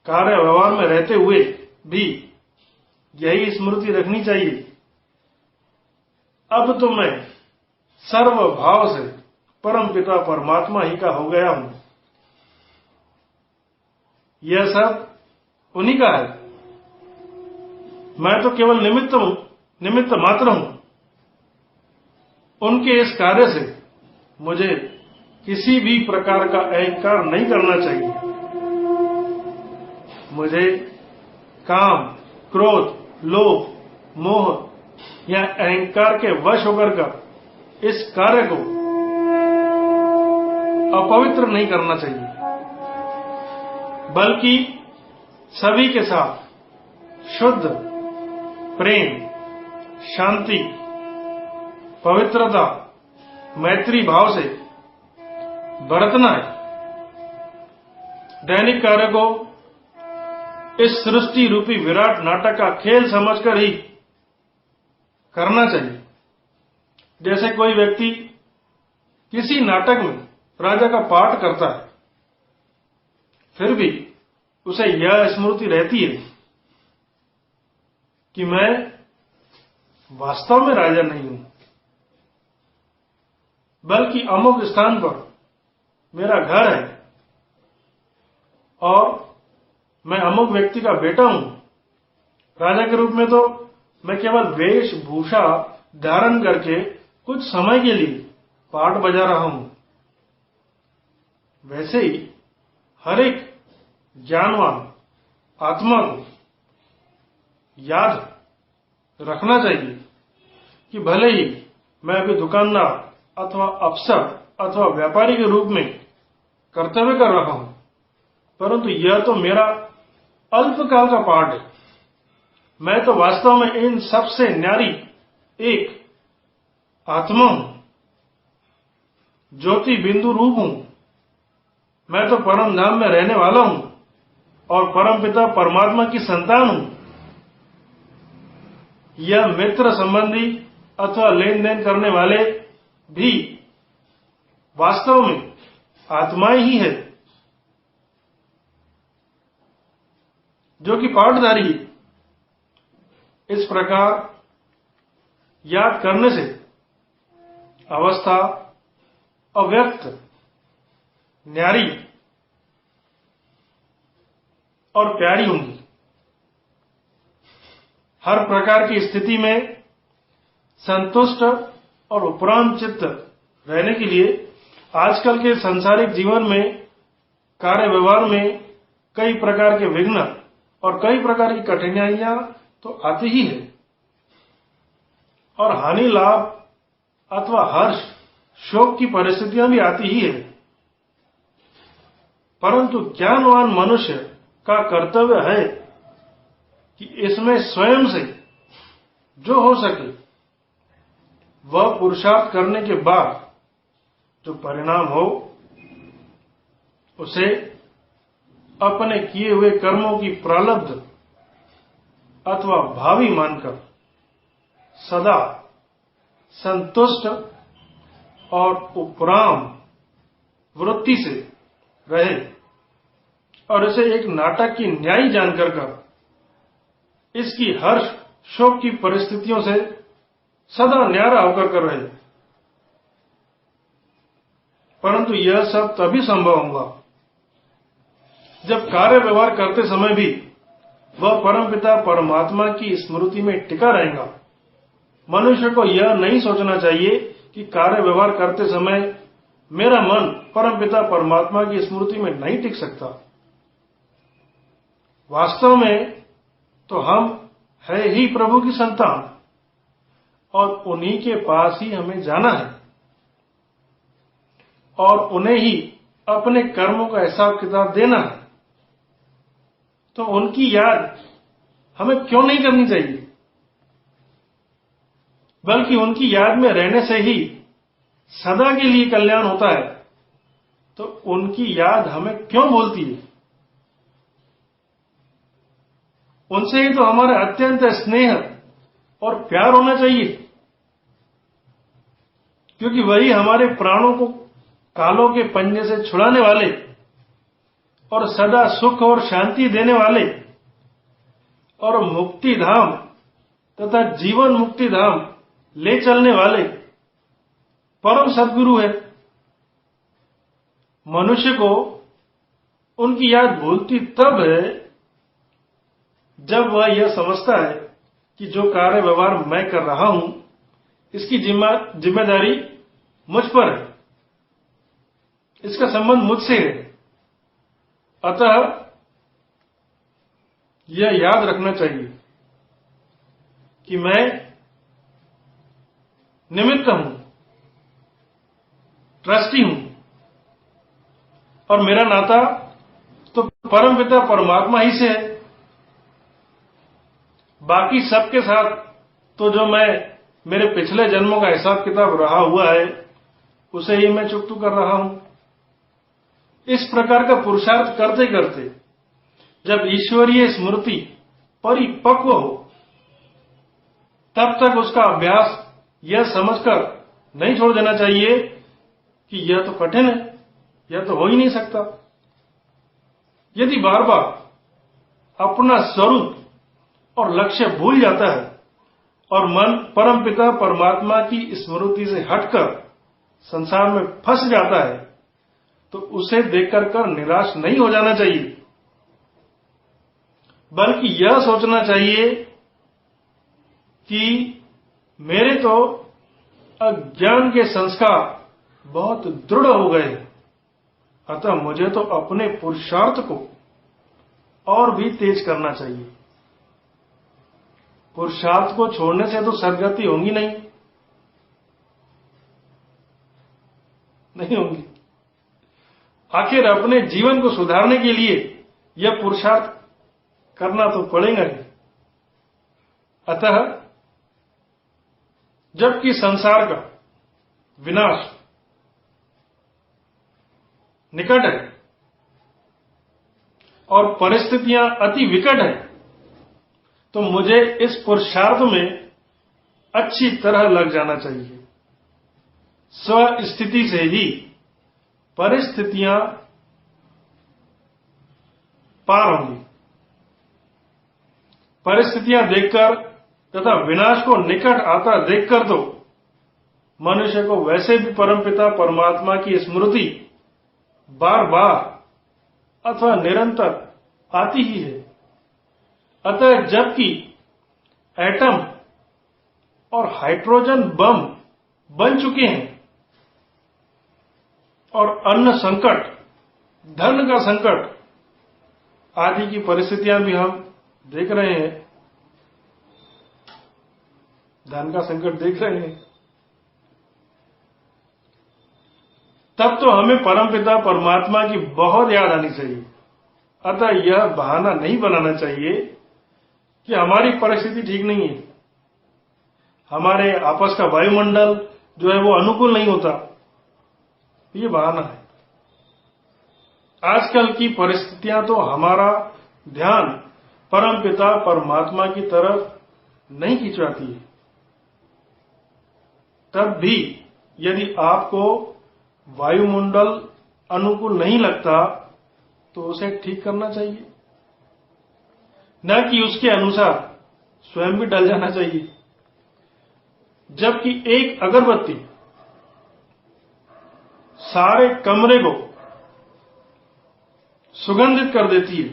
कार्य व्यवहार में रहते हुए भी यही स्मृति रखनी चाहिए, अब तो मैं सर्व भाव से परमपिता परमात्मा ही का हो गया हूं। यह सब उन्हीं का है, मैं तो केवल निमित्त मात्र हूं। उनके इस कार्य से मुझे किसी भी प्रकार का अहंकार नहीं करना चाहिए। मुझे काम, क्रोध, लोभ, मोह या अहंकार के वश होकर का इस कार्य को अपवित्र नहीं करना चाहिए, बल्कि सभी के साथ शुद्ध प्रेम, शांति, पवित्रता, मैत्री भाव से बरतना है। दैनिक कार्य को इस सृष्टि रूपी विराट नाटक का खेल समझकर ही करना चाहिए। जैसे कोई व्यक्ति किसी नाटक में राजा का पाठ करता है, फिर भी उसे यह स्मृति रहती है कि मैं वास्तव में राजा नहीं हूं, बल्कि अमुक स्थान पर मेरा घर है और मैं अमुक व्यक्ति का बेटा हूं। राजा के रूप में तो मैं केवल वेशभूषा धारण करके कुछ समय के लिए पाठ बजा रहा हूं। वैसे ही हर एक ज्ञानवान आत्मा को याद रखना चाहिए कि भले ही मैं अभी दुकानदार अथवा अफसर अथवा व्यापारी के रूप में कर्तव्य कर रहा हूं, परंतु यह तो मेरा अल्पकाल का पाठ है। मैं तो वास्तव में इन सबसे न्यारी एक आत्मा हूं, ज्योति बिंदु रूप हूं। मैं तो परम धाम में रहने वाला हूं और परमपिता परमात्मा की संतान हूं। यह मित्र संबंधी अथवा लेन देन करने वाले भी वास्तव में आत्माएं ही है, जो कि पाठधारी है। इस प्रकार याद करने से अवस्था अव्यक्त, न्यारी और प्यारी होंगी। हर प्रकार की स्थिति में संतुष्ट और उपरांत चित्त रहने के लिए आजकल के सांसारिक जीवन में, कार्य व्यवहार में कई प्रकार के विघ्न और कई प्रकार की कठिनाइयां तो आती ही है, और हानि लाभ अथवा हर्ष शोक की परिस्थितियां भी आती ही है। परंतु ज्ञानवान मनुष्य का कर्तव्य है कि इसमें स्वयं से जो हो सके वह पुरुषार्थ करने के बाद जो परिणाम हो, उसे अपने किए हुए कर्मों की प्रारब्ध अथवा भावी मानकर सदा संतुष्ट और उपराम वृत्ति से रहे और इसे एक नाटक की न्यायी जानकर कर इसकी हर्ष शोक की परिस्थितियों से सदा न्यारा होकर कर रहे। परंतु यह सब तभी संभव होगा जब कार्य व्यवहार करते समय भी वह परमपिता परमात्मा की स्मृति में टिका रहेगा। मनुष्य को यह नहीं सोचना चाहिए कि कार्य व्यवहार करते समय मेरा मन परमपिता परमात्मा की स्मृति में नहीं टिक सकता। वास्तव में तो हम है ही प्रभु की संतान और उन्हीं के पास ही हमें जाना है और उन्हें ही अपने कर्मों का हिसाब किताब देना है। तो उनकी याद हमें क्यों नहीं करनी चाहिए, बल्कि उनकी याद में रहने से ही सदा के लिए कल्याण होता है। तो उनकी याद हमें क्यों भूलती है? उनसे ही तो हमारा अत्यंत स्नेह और प्यार होना चाहिए, क्योंकि वही हमारे प्राणों को कालों के पंजे से छुड़ाने वाले और सदा सुख और शांति देने वाले और मुक्ति धाम तथा जीवन मुक्ति धाम ले चलने वाले परम सद्गुरु है। मनुष्य को उनकी याद भूलती तब है जब वह यह समझता है कि जो कार्य व्यवहार मैं कर रहा हूं इसकी जिम्मेदारी मुझ पर है, इसका संबंध मुझसे है। अतः यह याद रखना चाहिए कि मैं निमित्त हूं, ट्रस्टी हूं और मेरा नाता तो परमपिता परमात्मा ही से है। बाकी सबके साथ तो जो मैं मेरे पिछले जन्मों का हिसाब किताब रहा हुआ है उसे ही मैं चुकतू कर रहा हूं। इस प्रकार का पुरुषार्थ करते करते जब ईश्वरीय स्मृति परिपक्व हो तब तक उसका अभ्यास यह समझकर नहीं छोड़ देना चाहिए कि यह तो कठिन है, यह तो हो ही नहीं सकता। यदि बार बार अपना स्वरूप और लक्ष्य भूल जाता है और मन परमपिता परमात्मा की स्मृति से हटकर संसार में फंस जाता है, तो उसे देखकर निराश नहीं हो जाना चाहिए, बल्कि यह सोचना चाहिए कि मेरे तो अज्ञान के संस्कार बहुत दृढ़ हो गए हैं, अतः मुझे तो अपने पुरुषार्थ को और भी तेज करना चाहिए। पुरुषार्थ को छोड़ने से तो सद्गति होंगी नहीं होंगी। आखिर अपने जीवन को सुधारने के लिए यह पुरुषार्थ करना तो पड़ेगा ही। अतः जबकि संसार का विनाश निकट है और परिस्थितियां अति विकट है, तो मुझे इस पुरुषार्थ में अच्छी तरह लग जाना चाहिए। स्वस्थिति से ही परिस्थितियां पार होंगी। परिस्थितियां देखकर तथा विनाश को निकट आता देखकर तो मनुष्य को वैसे भी परमपिता परमात्मा की स्मृति बार बार अथवा निरंतर आती ही है। अतः जबकि एटम और हाइड्रोजन बम बन चुके हैं और अन्न संकट, धन का संकट आदि की परिस्थितियां भी हम देख रहे हैं, धन का संकट देख रहे हैं, तब तो हमें परमपिता परमात्मा की बहुत याद आनी चाहिए। अतः यह बहाना नहीं बनाना चाहिए कि हमारी परिस्थिति ठीक नहीं है, हमारे आपस का वायुमंडल जो है वो अनुकूल नहीं होता, ये बहाना है। आजकल की परिस्थितियां तो हमारा ध्यान परमपिता परमात्मा की तरफ नहीं खिंचवाती है। तब भी यदि आपको वायुमंडल अनुकूल नहीं लगता तो उसे ठीक करना चाहिए, न कि उसके अनुसार स्वयं भी डल जाना चाहिए। जबकि एक अगरबत्ती सारे कमरे को सुगंधित कर देती है,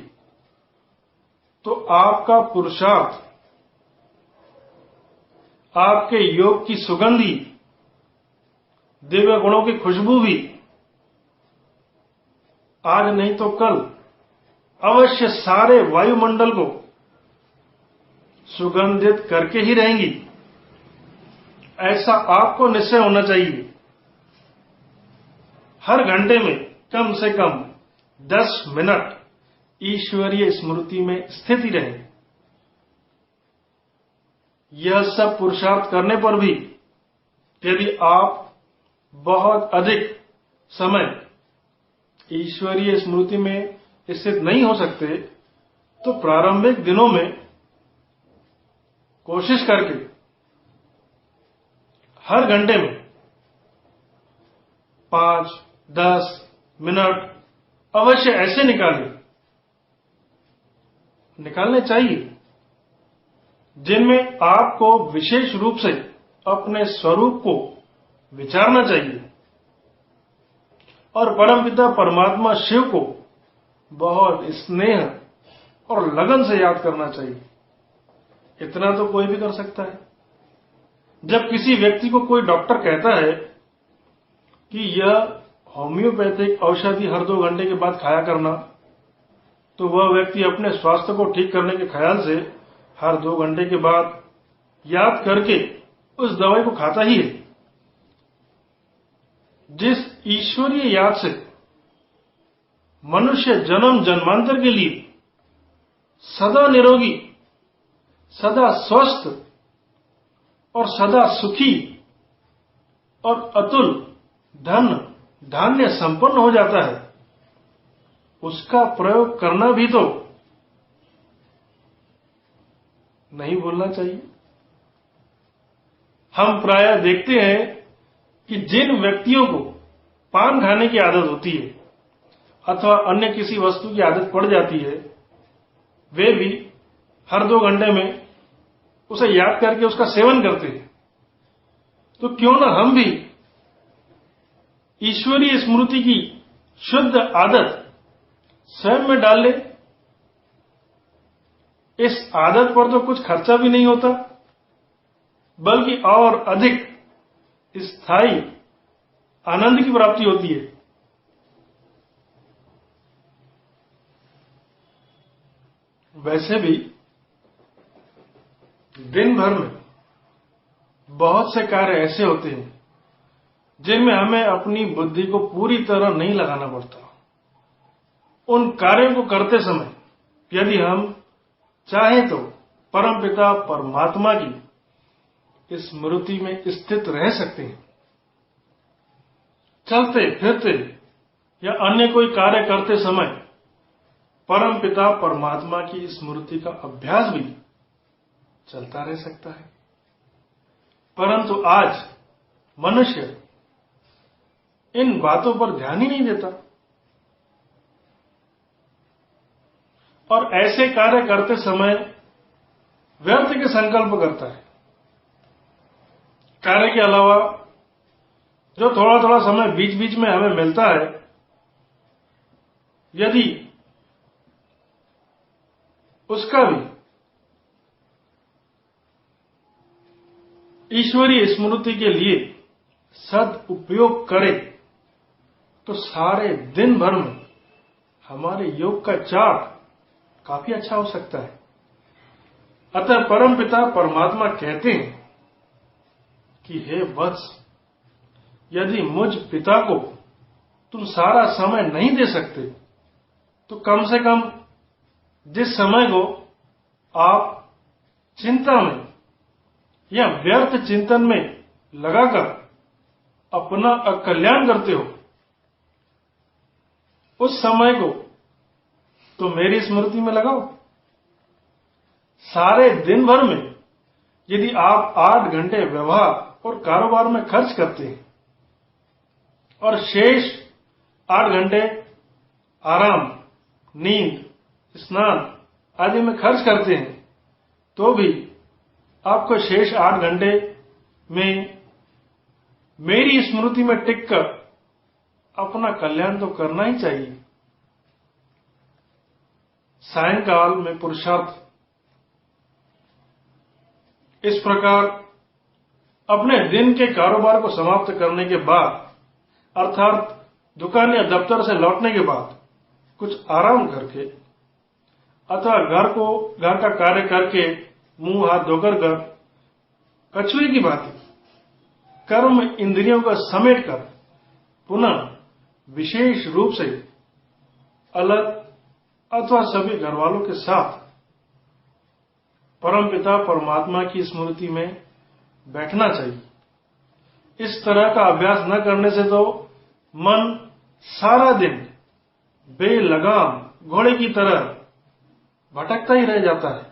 तो आपका पुरुषार्थ, आपके योग की सुगंधी, दिव्य गुणों की खुशबू भी आज नहीं तो कल अवश्य सारे वायुमंडल को सुगंधित करके ही रहेंगी। ऐसा आपको निश्चय होना चाहिए। हर घंटे में कम से कम 10 मिनट ईश्वरीय स्मृति में स्थित ही रहे। यह सब पुरुषार्थ करने पर भी यदि आप बहुत अधिक समय ईश्वरीय स्मृति में स्थित नहीं हो सकते, तो प्रारंभिक दिनों में कोशिश करके हर घंटे में 5-10 मिनट अवश्य ऐसे निकालने चाहिए जिनमें आपको विशेष रूप से अपने स्वरूप को विचारना चाहिए और परमपिता परमात्मा शिव को बहुत स्नेह और लगन से याद करना चाहिए। इतना तो कोई भी कर सकता है। जब किसी व्यक्ति को कोई डॉक्टर कहता है कि यह होम्योपैथिक औषधि हर 2 घंटे के बाद खाया करना, तो वह व्यक्ति अपने स्वास्थ्य को ठीक करने के ख्याल से हर 2 घंटे के बाद याद करके उस दवाई को खाता ही है। जिस ईश्वरीय याद से मनुष्य जन्म जन्मांतर के लिए सदा निरोगी, सदा स्वस्थ और सदा सुखी और अतुल धन धान्य संपन्न हो जाता है, उसका प्रयोग करना भी तो नहीं भूलना चाहिए। हम प्रायः देखते हैं कि जिन व्यक्तियों को पान खाने की आदत होती है अथवा अन्य किसी वस्तु की आदत पड़ जाती है, वे भी हर 2 घंटे में उसे याद करके उसका सेवन करते हैं। तो क्यों ना हम भी ईश्वरीय स्मृति की शुद्ध आदत स्वयं में डाल लें। इस आदत पर तो कुछ खर्चा भी नहीं होता, बल्कि और अधिक स्थायी आनंद की प्राप्ति होती है। वैसे भी दिन भर में बहुत से कार्य ऐसे होते हैं जिनमें हमें अपनी बुद्धि को पूरी तरह नहीं लगाना पड़ता। उन कार्यों को करते समय यदि हम चाहें तो परमपिता परमात्मा की स्मृति में स्थित रह सकते हैं। चलते फिरते या अन्य कोई कार्य करते समय परमपिता परमात्मा की स्मृति का अभ्यास भी चलता रह सकता है। परंतु आज मनुष्य इन बातों पर ध्यान ही नहीं देता और ऐसे कार्य करते समय व्यर्थ के संकल्प करता है। कार्य के अलावा जो थोड़ा थोड़ा समय बीच बीच में हमें मिलता है, यदि उसका भी ईश्वरीय स्मृति के लिए सदुपयोग करें तो सारे दिन भर में हमारे योग का चार्ट काफी अच्छा हो सकता है। अतः परमपिता परमात्मा कहते हैं कि हे वत्स, यदि मुझ पिता को तुम सारा समय नहीं दे सकते तो कम से कम जिस समय को आप चिंता में या व्यर्थ चिंतन में लगाकर अपना अकल्याण करते हो, उस समय को तो मेरी स्मृति में लगाओ। सारे दिन भर में यदि आप 8 घंटे व्यवहार और कारोबार में खर्च करते हैं और शेष 8 घंटे आराम, नींद, स्नान आदि में खर्च करते हैं, तो भी आपको शेष 8 घंटे में मेरी स्मृति में टिककर अपना कल्याण तो करना ही चाहिए। सायंकाल में पुरुषार्थ इस प्रकार अपने दिन के कारोबार को समाप्त करने के बाद, अर्थात दुकान या दफ्तर से लौटने के बाद कुछ आराम करके अथवा घर का कार्य करके मुंह हाथ धोकर कर कछुए की भांति कर्म इंद्रियों को समेट कर पुनः विशेष रूप से अलग अथवा सभी घरवालों के साथ परमपिता परमात्मा की स्मृति में बैठना चाहिए। इस तरह का अभ्यास न करने से तो मन सारा दिन बेलगाम घोड़े की तरह भटकता ही रह जाता है।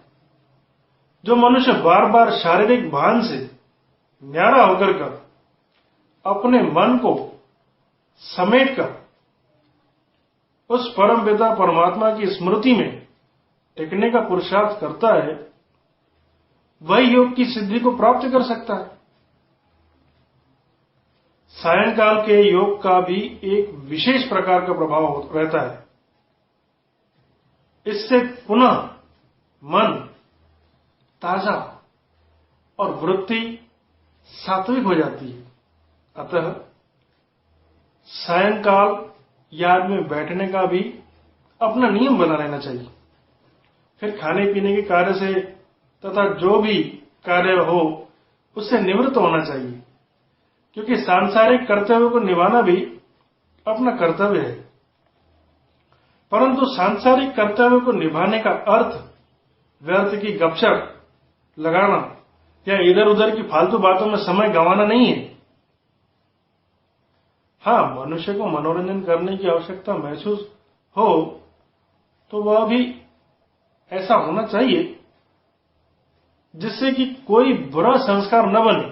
जो मनुष्य बार बार शारीरिक भान से न्यारा होकर कर अपने मन को समेटकर उस परमपिता परमात्मा की स्मृति में टिकने का पुरुषार्थ करता है, वही योग की सिद्धि को प्राप्त कर सकता है। सायंकाल के योग का भी एक विशेष प्रकार का प्रभाव रहता है। इससे पुनः मन ताजा और वृत्ति सात्विक हो जाती है। अतः सायंकाल याद में बैठने का भी अपना नियम बना रहना चाहिए। फिर खाने पीने के कार्य से तथा जो भी कार्य हो उससे निवृत्त होना चाहिए, क्योंकि सांसारिक कर्तव्य को निभाना भी अपना कर्तव्य है। परंतु सांसारिक कर्तव्य को निभाने का अर्थ व्यर्थ की गपशप लगाना या इधर उधर की फालतू बातों में समय गंवाना नहीं है। हाँ, मनुष्य को मनोरंजन करने की आवश्यकता महसूस हो तो वह भी ऐसा होना चाहिए जिससे कि कोई बुरा संस्कार न बने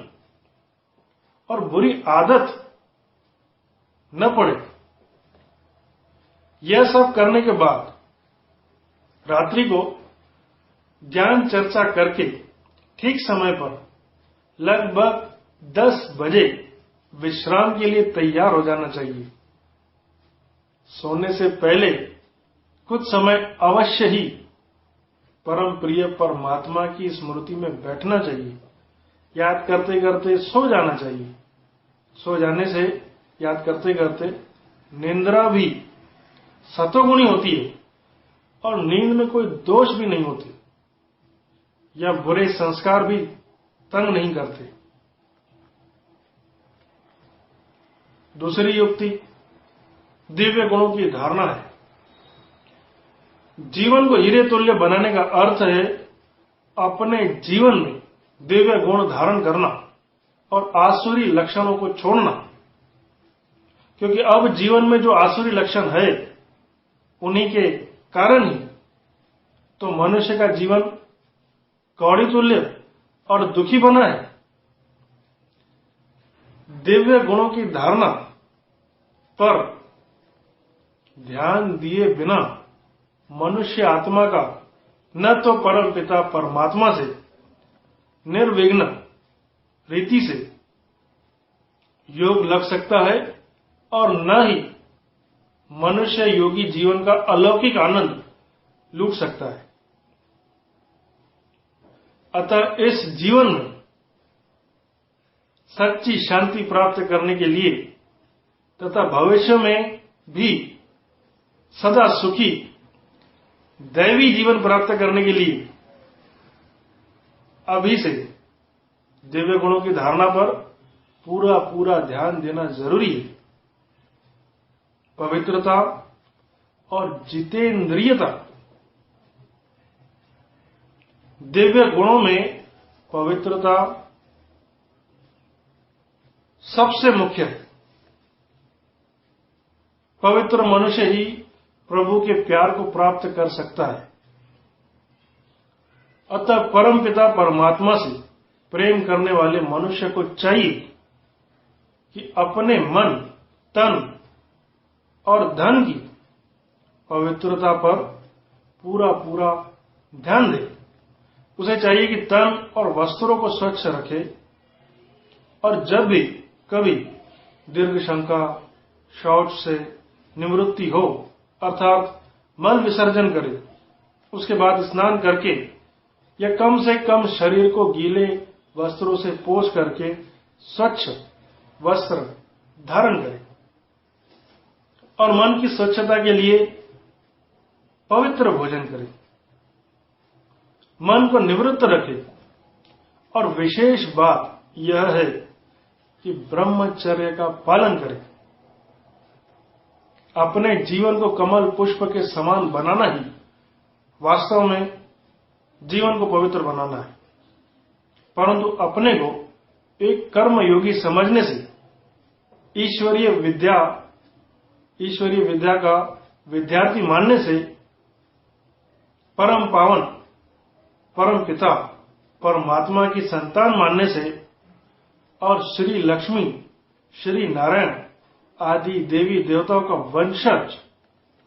और बुरी आदत न पड़े। यह सब करने के बाद रात्रि को ज्ञान चर्चा करके ठीक समय पर लगभग 10 बजे विश्राम के लिए तैयार हो जाना चाहिए। सोने से पहले कुछ समय अवश्य ही परम प्रिय परमात्मा की स्मृति में बैठना चाहिए। याद करते करते सो जाना चाहिए। सो जाने से याद करते करते निंद्रा भी सतोगुणी होती है और नींद में कोई दोष भी नहीं होते या बुरे संस्कार भी तंग नहीं करते। दूसरी युक्ति दिव्य गुणों की धारणा है। जीवन को हीरे तुल्य बनाने का अर्थ है अपने जीवन में दिव्य गुण धारण करना और आसुरी लक्षणों को छोड़ना। क्योंकि अब जीवन में जो आसुरी लक्षण है उन्हीं के कारण ही तो मनुष्य का जीवन कौड़ी तुल्य और दुखी बना है। दिव्य गुणों की धारणा पर ध्यान दिए बिना मनुष्य आत्मा का न तो परम पिता परमात्मा से निर्विघ्न रीति से योग लग सकता है और न ही मनुष्य योगी जीवन का अलौकिक आनंद लूट सकता है। अतः इस जीवन में सच्ची शांति प्राप्त करने के लिए तथा भविष्य में भी सदा सुखी दैवी जीवन प्राप्त करने के लिए अभी से दिव्य गुणों की धारणा पर पूरा पूरा ध्यान देना जरूरी है। पवित्रता और जितेंद्रियता। दिव्य गुणों में पवित्रता सबसे मुख्य है। पवित्र मनुष्य ही प्रभु के प्यार को प्राप्त कर सकता है। अतः परम पिता परमात्मा से प्रेम करने वाले मनुष्य को चाहिए कि अपने मन, तन और धन की पवित्रता पर पूरा पूरा ध्यान दे। उसे चाहिए कि तन और वस्त्रों को स्वच्छ रखे और जब भी कभी दीर्घ शंका शौच से निवृत्ति हो अर्थात मल विसर्जन करे, उसके बाद स्नान करके या कम से कम शरीर को गीले वस्त्रों से पोंछ करके स्वच्छ वस्त्र धारण करे और मन की स्वच्छता के लिए पवित्र भोजन करे। मन को निवृत्त रखे और विशेष बात यह है कि ब्रह्मचर्य का पालन करे। अपने जीवन को कमल पुष्प के समान बनाना ही वास्तव में जीवन को पवित्र बनाना है। परंतु अपने को एक कर्म योगी समझने से ईश्वरीय विद्या का विद्यार्थी मानने से परम पावन परम पिता परमात्मा की संतान मानने से और श्री लक्ष्मी श्री नारायण आदि देवी देवताओं का वंशज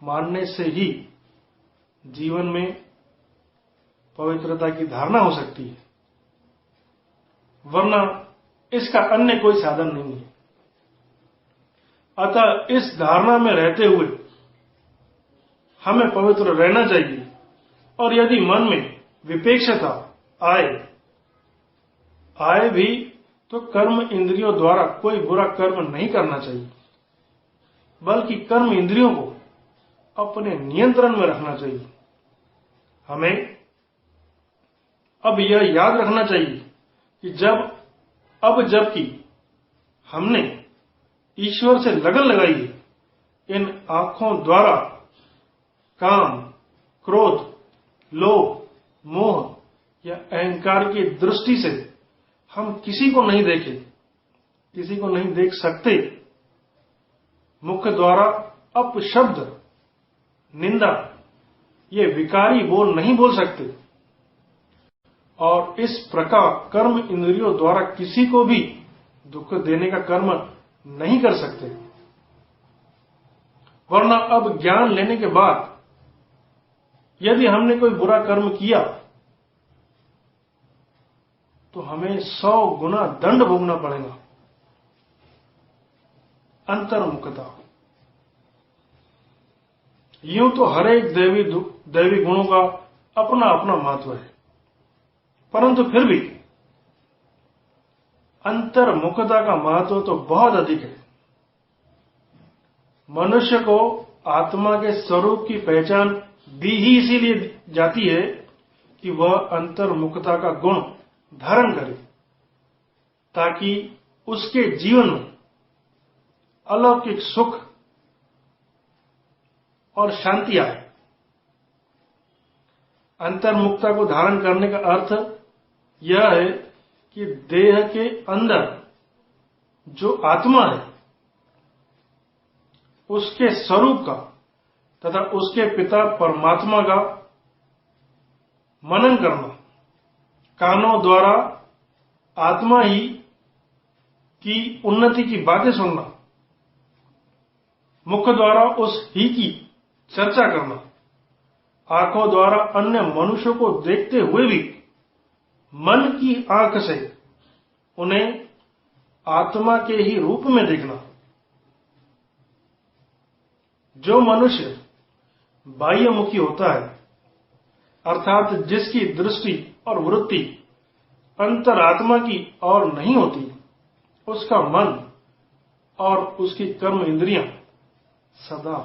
मानने से ही जीवन में पवित्रता की धारणा हो सकती है, वरना इसका अन्य कोई साधन नहीं है। अतः इस धारणा में रहते हुए हमें पवित्र रहना चाहिए और यदि मन में विपेक्षता आए भी तो कर्म इंद्रियों द्वारा कोई बुरा कर्म नहीं करना चाहिए, बल्कि कर्म इंद्रियों को अपने नियंत्रण में रखना चाहिए। हमें अब यह याद रखना चाहिए कि जबकि हमने ईश्वर से लगन लगाई है, इन आंखों द्वारा काम, क्रोध, लोभ, मोह या अहंकार की दृष्टि से हम किसी को नहीं देखे, किसी को नहीं देख सकते। मुख द्वारा अपशब्द, निंदा, ये विकारी बोल नहीं बोल सकते और इस प्रकार कर्म इंद्रियों द्वारा किसी को भी दुख देने का कर्म नहीं कर सकते, वरना अब ज्ञान लेने के बाद यदि हमने कोई बुरा कर्म किया तो हमें 100 गुना दंड भोगना पड़ेगा। अंतर्मुखता। यूं तो हर एक दैवी गुणों का अपना अपना महत्व है, परंतु फिर भी अंतर्मुखता का महत्व तो बहुत अधिक है। मनुष्य को आत्मा के स्वरूप की पहचान दी ही इसीलिए जाती है कि वह अंतर्मुखता का गुण धारण करे, ताकि उसके जीवन में अलौकिक सुख और शांति आए। अंतर्मुखता को धारण करने का अर्थ यह है कि देह के अंदर जो आत्मा है उसके स्वरूप का तथा उसके पिता परमात्मा का मनन करना, कानों द्वारा आत्मा ही की उन्नति की बातें सुनना, मुख द्वारा उस ही की चर्चा करना, आंखों द्वारा अन्य मनुष्यों को देखते हुए भी मन की आंख से उन्हें आत्मा के ही रूप में देखना। जो मनुष्य बाह्यमुखी होता है, अर्थात जिसकी दृष्टि और वृत्ति अंतरात्मा की ओर नहीं होती, उसका मन और उसकी कर्म इंद्रियां सदा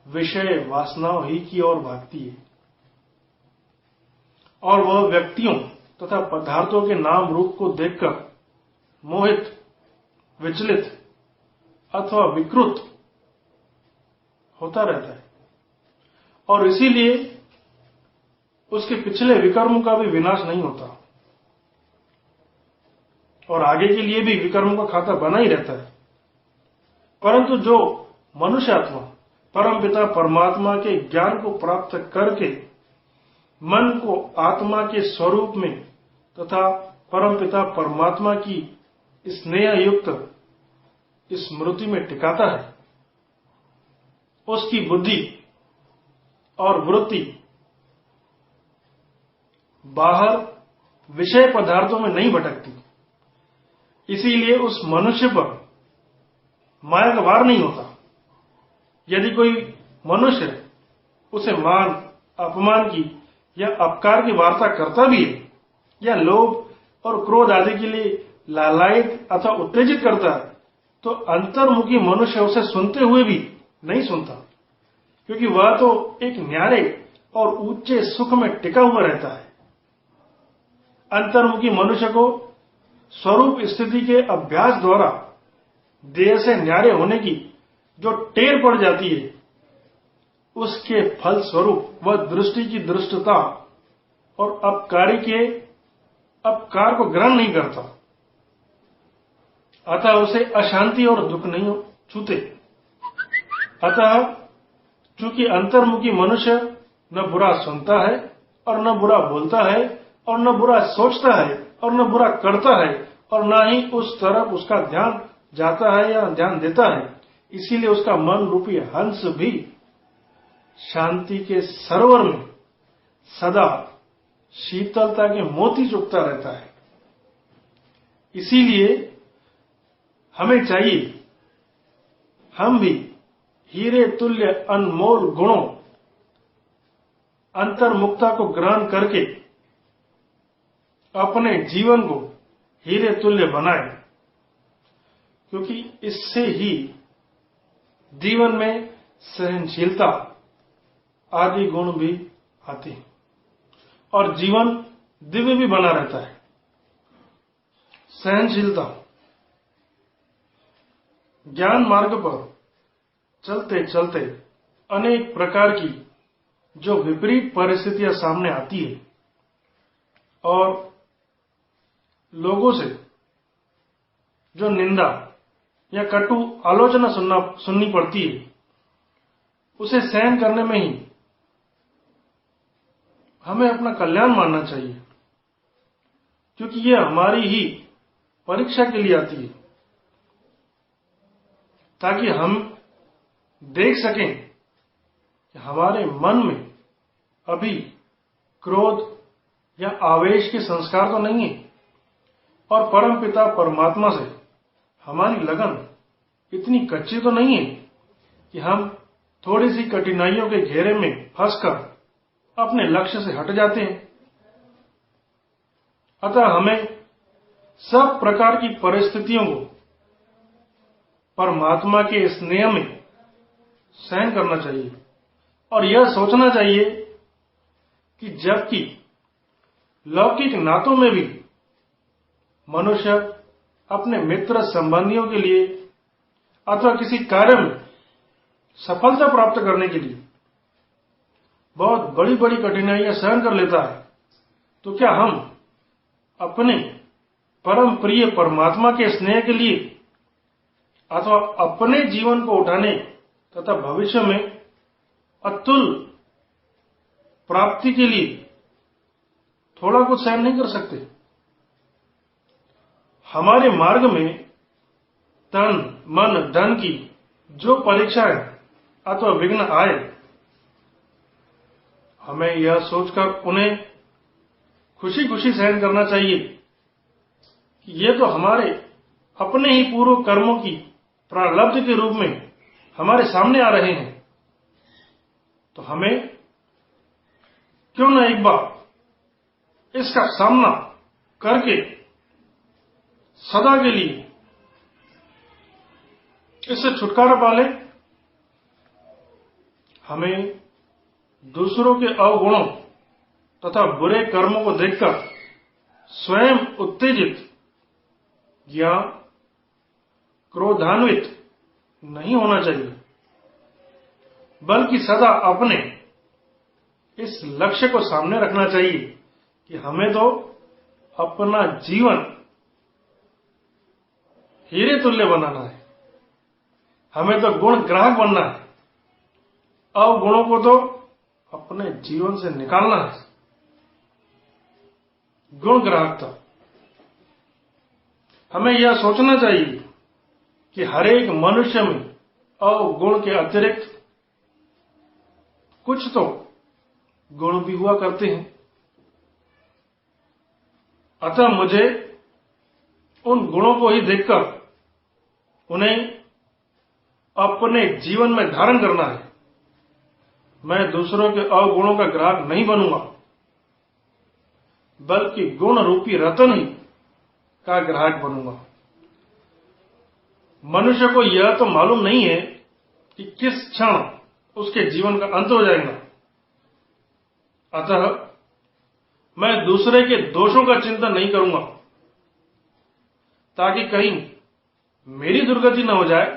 विषय वासनाओं ही की ओर भागती है, और वह व्यक्तियों तथा पदार्थों के नाम रूप को देखकर मोहित, विचलित अथवा विकृत होता रहता है, और इसीलिए उसके पिछले विकर्मों का भी विनाश नहीं होता और आगे के लिए भी विकर्मों का खाता बना ही रहता है। परंतु जो मनुष्य आत्मा परमपिता परमात्मा के ज्ञान को प्राप्त करके मन को आत्मा के स्वरूप में तथा परमपिता परमात्मा की स्नेह युक्त स्मृति में टिकाता है, उसकी बुद्धि और वृत्ति बाहर विषय पदार्थों में नहीं भटकती। इसीलिए उस मनुष्य पर माया का वार नहीं होता। यदि कोई मनुष्य उसे मान, अपमान की या अपकार की वार्ता करता भी है या लोभ और क्रोध आदि के लिए लालायित अथवा उत्तेजित करता है, तो अंतर्मुखी मनुष्य उसे सुनते हुए भी नहीं सुनता, क्योंकि वह तो एक न्यारे और ऊंचे सुख में टिका हुआ रहता है। अंतर्मुखी मनुष्य को स्वरूप स्थिति के अभ्यास द्वारा देह से न्यारे होने की जो टेर पड़ जाती है, उसके फल स्वरूप वह दृष्टि की दृष्टता और अपकारी के अपकार को ग्रहण नहीं करता, अतः उसे अशांति और दुख नहीं छूते। अतः चूंकि अंतर्मुखी मनुष्य न बुरा सुनता है और न बुरा बोलता है और न बुरा सोचता है और न बुरा करता है और न ही उस तरफ उसका ध्यान जाता है या ध्यान देता है, इसीलिए उसका मन रूपी हंस भी शांति के सरोवर में सदा शीतलता के मोती चुगता रहता है। इसीलिए हमें चाहिए हम भी हीरे तुल्य अनमोल गुणों अंतर्मुखता को ग्रहण करके अपने जीवन को हीरे तुल्य बनाएं, क्योंकि इससे ही जीवन में सहनशीलता आदि गुण भी आते हैं और जीवन दिव्य भी बना रहता है। सहनशीलता। ज्ञान मार्ग पर चलते चलते अनेक प्रकार की जो विपरीत परिस्थितियां सामने आती है और लोगों से जो निंदा या कटु आलोचना सुननी पड़ती है, उसे सहन करने में ही हमें अपना कल्याण मानना चाहिए, क्योंकि यह हमारी ही परीक्षा के लिए आती है, ताकि हम देख सकें कि हमारे मन में अभी क्रोध या आवेश के संस्कार तो नहीं है, और परमपिता परमात्मा से हमारी लगन इतनी कच्ची तो नहीं है कि हम थोड़ी सी कठिनाइयों के घेरे में फंसकर अपने लक्ष्य से हट जाते हैं। अतः हमें सब प्रकार की परिस्थितियों को परमात्मा के स्नेह में सहन करना चाहिए, और यह सोचना चाहिए कि जबकि लौकिक नातों में भी मनुष्य अपने मित्र संबंधियों के लिए अथवा किसी कार्य में सफलता प्राप्त करने के लिए बहुत बड़ी बड़ी कठिनाइयां सहन कर लेता है, तो क्या हम अपने परम प्रिय परमात्मा के स्नेह के लिए अथवा अपने जीवन को उठाने तथा भविष्य में अतुल प्राप्ति के लिए थोड़ा कुछ सहन नहीं कर सकते? हमारे मार्ग में तन मन धन की जो परीक्षाएं अथवा विघ्न आए, हमें यह सोचकर उन्हें खुशी खुशी सहन करना चाहिए कि ये तो हमारे अपने ही पूर्व कर्मों की प्रारब्ध के रूप में हमारे सामने आ रहे हैं। तो हमें क्यों न एक बार इसका सामना करके सदा के लिए इससे छुटकारा पा लें। हमें दूसरों के अवगुणों तथा बुरे कर्मों को देखकर स्वयं उत्तेजित या क्रोधान्वित नहीं होना चाहिए, बल्कि सदा अपने इस लक्ष्य को सामने रखना चाहिए कि हमें तो अपना जीवन हीरे तुल्य बनाना है, हमें तो गुण ग्राहक बनना है, अवगुणों को तो अपने जीवन से निकालना है। गुण ग्राहकता, हमें यह सोचना चाहिए कि हर एक मनुष्य में अवगुण के अतिरिक्त कुछ तो गुण भी हुआ करते हैं। अतः मुझे उन गुणों को ही देखकर उन्हें अपने जीवन में धारण करना है। मैं दूसरों के अवगुणों का ग्राहक नहीं बनूंगा, बल्कि गुण रूपी रतन ही का ग्राहक बनूंगा। मनुष्य को यह तो मालूम नहीं है कि किस क्षण उसके जीवन का अंत हो जाएगा। अतः मैं दूसरे के दोषों का चिंतन नहीं करूंगा, ताकि कहीं मेरी दुर्गति न हो जाए।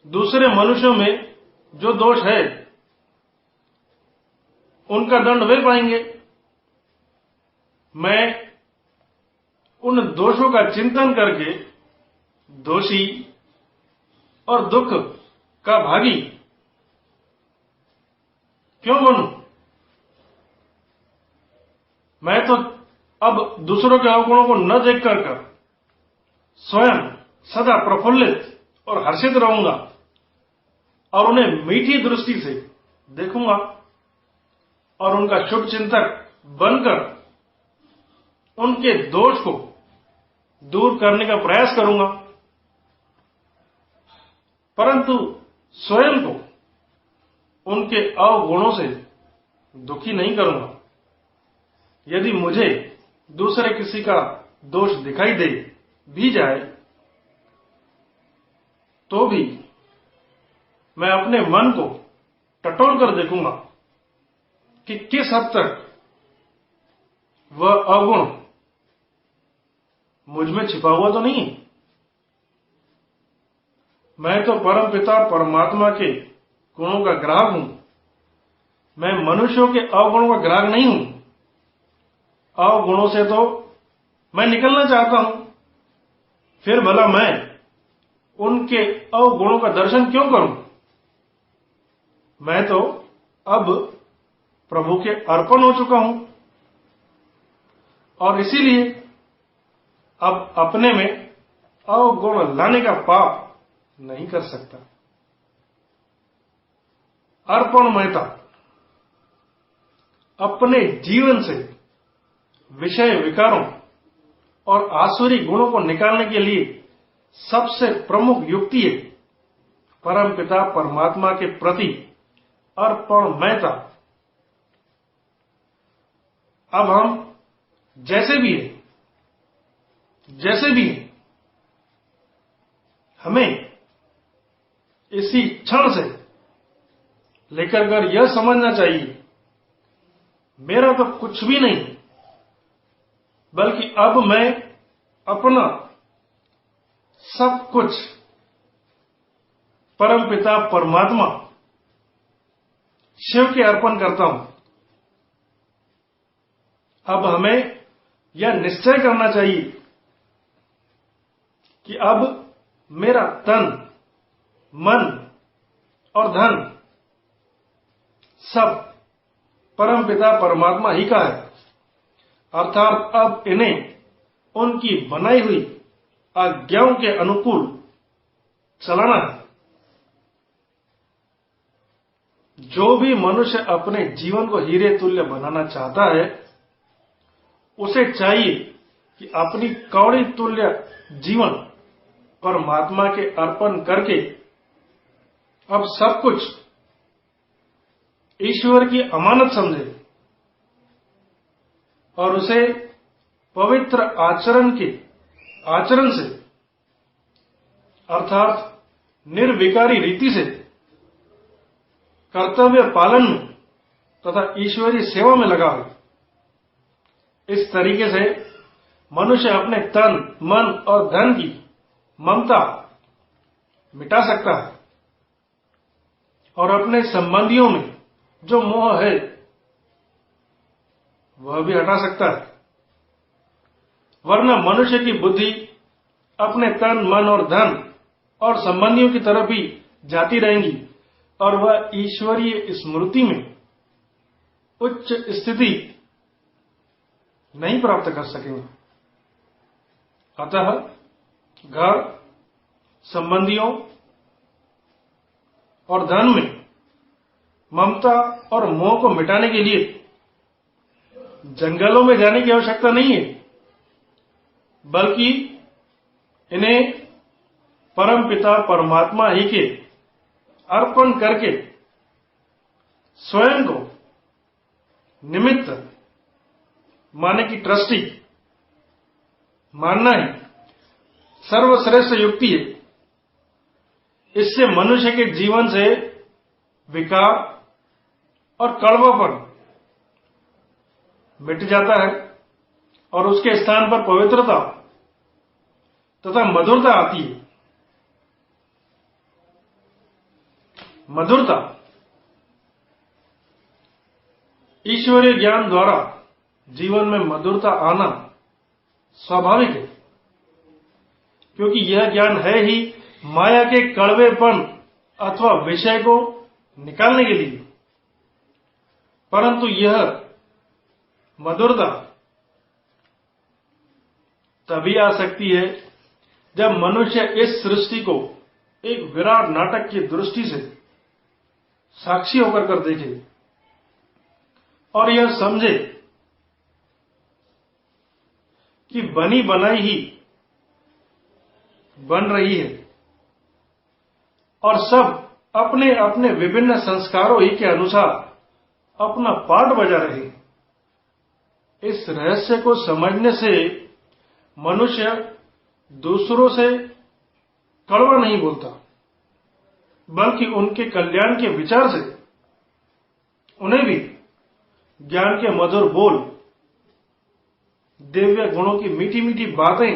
दूसरे मनुष्यों में जो दोष है उनका दंड वे पाएंगे। मैं उन दोषों का चिंतन करके दोषी और दुख का भागी क्यों बनूं? मैं तो अब दूसरों के अवगुणों को न देख कर स्वयं सदा प्रफुल्लित और हर्षित रहूंगा और उन्हें मीठी दृष्टि से देखूंगा और उनका शुभ चिंतक बनकर उनके दोष को दूर करने का प्रयास करूंगा, परंतु स्वयं को उनके अवगुणों से दुखी नहीं करूंगा। यदि मुझे दूसरे किसी का दोष दिखाई दे भी जाए तो भी मैं अपने मन को टटोल कर देखूंगा कि किस हद तक वह अवगुण मुझ में छिपा हुआ तो नहीं। मैं तो परमपिता परमात्मा के गुणों का ग्राहक हूं, मैं मनुष्यों के अवगुणों का ग्राहक नहीं हूं। अवगुणों से तो मैं निकलना चाहता हूं, फिर भला मैं उनके अवगुणों का दर्शन क्यों करूं? मैं तो अब प्रभु के अर्पण हो चुका हूं, और इसीलिए अब अपने में अवगुण लाने का पाप नहीं कर सकता। अर्पणमयता अपने जीवन से विषय विकारों और आसुरी गुणों को निकालने के लिए सबसे प्रमुख युक्ति है परमपिता परमात्मा के प्रति अर्पणमयता। अब हम जैसे भी हैं हमें इसी क्षण से लेकर कर यह समझना चाहिए मेरा तो कुछ भी नहीं, बल्कि अब मैं अपना सब कुछ परमपिता परमात्मा शिव के अर्पण करता हूं। अब हमें यह निश्चय करना चाहिए कि अब मेरा तन, मन और धन सब परमपिता परमात्मा ही का है, अर्थात अब इन्हें उनकी बनाई हुई आज्ञाओं के अनुकूल चलाना है। जो भी मनुष्य अपने जीवन को हीरे तुल्य बनाना चाहता है उसे चाहिए कि अपनी कौड़ी तुल्य जीवन परमात्मा के अर्पण करके अब सब कुछ ईश्वर की अमानत समझे और उसे पवित्र आचरण से अर्थात निर्विकारी रीति से कर्तव्य पालन में तथा ईश्वरीय सेवा में लगावे। इस तरीके से मनुष्य अपने तन, मन और धन की ममता मिटा सकता है और अपने संबंधियों में जो मोह है वह भी हटा सकता है। वरना मनुष्य की बुद्धि अपने तन, मन और धन और संबंधियों की तरफ ही जाती रहेंगी और वह ईश्वरीय स्मृति में उच्च स्थिति नहीं प्राप्त कर सकेंगे। अतः घर, संबंधियों और धन में ममता और मोह को मिटाने के लिए जंगलों में जाने की आवश्यकता नहीं है, बल्कि इन्हें परमपिता परमात्मा ही के अर्पण करके स्वयं को निमित्त माने की ट्रस्टी मानना ही सर्वश्रेष्ठ युक्ति है। इससे मनुष्य के जीवन से विकार और कड़वापन मिट जाता है और उसके स्थान पर पवित्रता तथा मधुरता आती है। मधुरता ईश्वरीय ज्ञान द्वारा जीवन में मधुरता आना स्वाभाविक है, क्योंकि यह ज्ञान है ही माया के कड़वेपन अथवा विषय को निकालने के लिए। परंतु यह मधुरता तभी आ सकती है जब मनुष्य इस सृष्टि को एक विराट नाटक की दृष्टि से साक्षी होकर कर देखे और यह समझे कि बनी बनाई ही बन रही है और सब अपने अपने विभिन्न संस्कारों ही के अनुसार अपना पार्ट बजा रहे हैं। इस रहस्य को समझने से मनुष्य दूसरों से कड़वा नहीं बोलता, बल्कि उनके कल्याण के विचार से उन्हें भी ज्ञान के मधुर बोल, दिव्य गुणों की मीठी मीठी बातें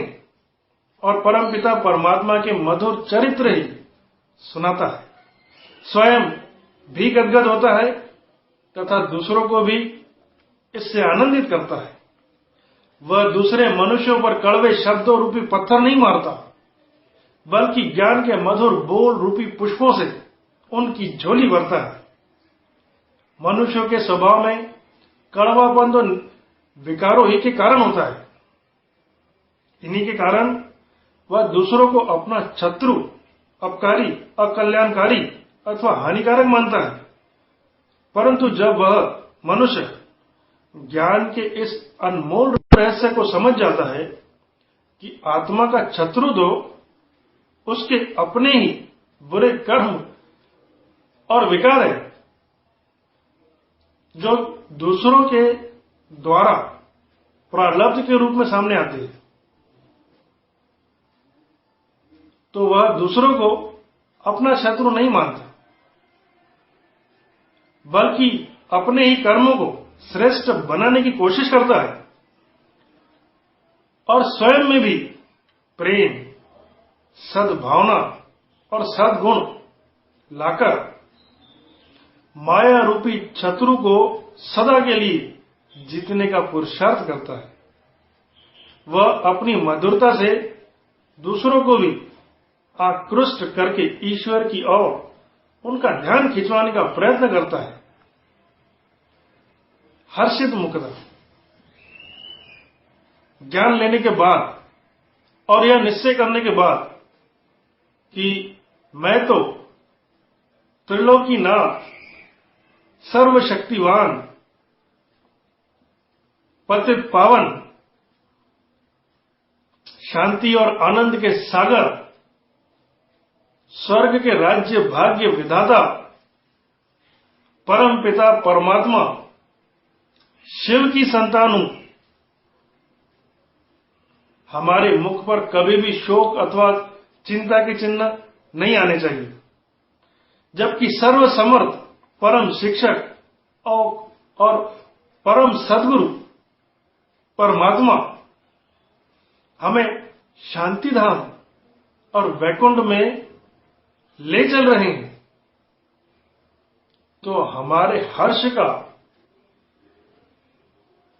और परमपिता परमात्मा के मधुर चरित्र ही सुनाता है। स्वयं भी गदगद होता है तथा दूसरों को भी इससे आनंदित करता है। वह दूसरे मनुष्यों पर कड़वे शब्दों रूपी पत्थर नहीं मारता, बल्कि ज्ञान के मधुर बोल रूपी पुष्पों से उनकी झोली भरता है। मनुष्यों के स्वभाव में कड़वापन तो विकारों ही के कारण होता है। इन्हीं के कारण वह दूसरों को अपना शत्रु, अपकारी, अकल्याणकारी अथवा हानिकारक मानता है। परंतु जब वह मनुष्य ज्ञान के इस अनमोल रहस्य को समझ जाता है कि आत्मा का शत्रु तो उसके अपने ही बुरे कर्म और विकार है, जो दूसरों के द्वारा प्रारब्ध के रूप में सामने आते हैं, तो वह दूसरों को अपना शत्रु नहीं मानता, बल्कि अपने ही कर्मों को श्रेष्ठ बनाने की कोशिश करता है और स्वयं में भी प्रेम, सद्भावना और सद्गुण लाकर माया रूपी शत्रु को सदा के लिए जीतने का पुरुषार्थ करता है। वह अपनी मधुरता से दूसरों को भी आकृष्ट करके ईश्वर की ओर उनका ध्यान खिंचवाने का प्रयत्न करता है। हर्षित मुक्ता ज्ञान लेने के बाद और यह निश्चय करने के बाद कि मैं तो त्रिलोकीनाथ, सर्वशक्तिवान, पतित पावन, शांति और आनंद के सागर, स्वर्ग के राज्य भाग्य विधाता, परम पिता परमात्मा, शिव की संतान हूं। हमारे मुख पर कभी भी शोक अथवा चिंता के चिन्ह नहीं आने चाहिए, जबकि सर्वसमर्थ परम शिक्षक और परम सद्गुरु परमात्मा हमें शांतिधाम और वैकुंठ में ले चल रहे हैं, तो हमारे हर्ष का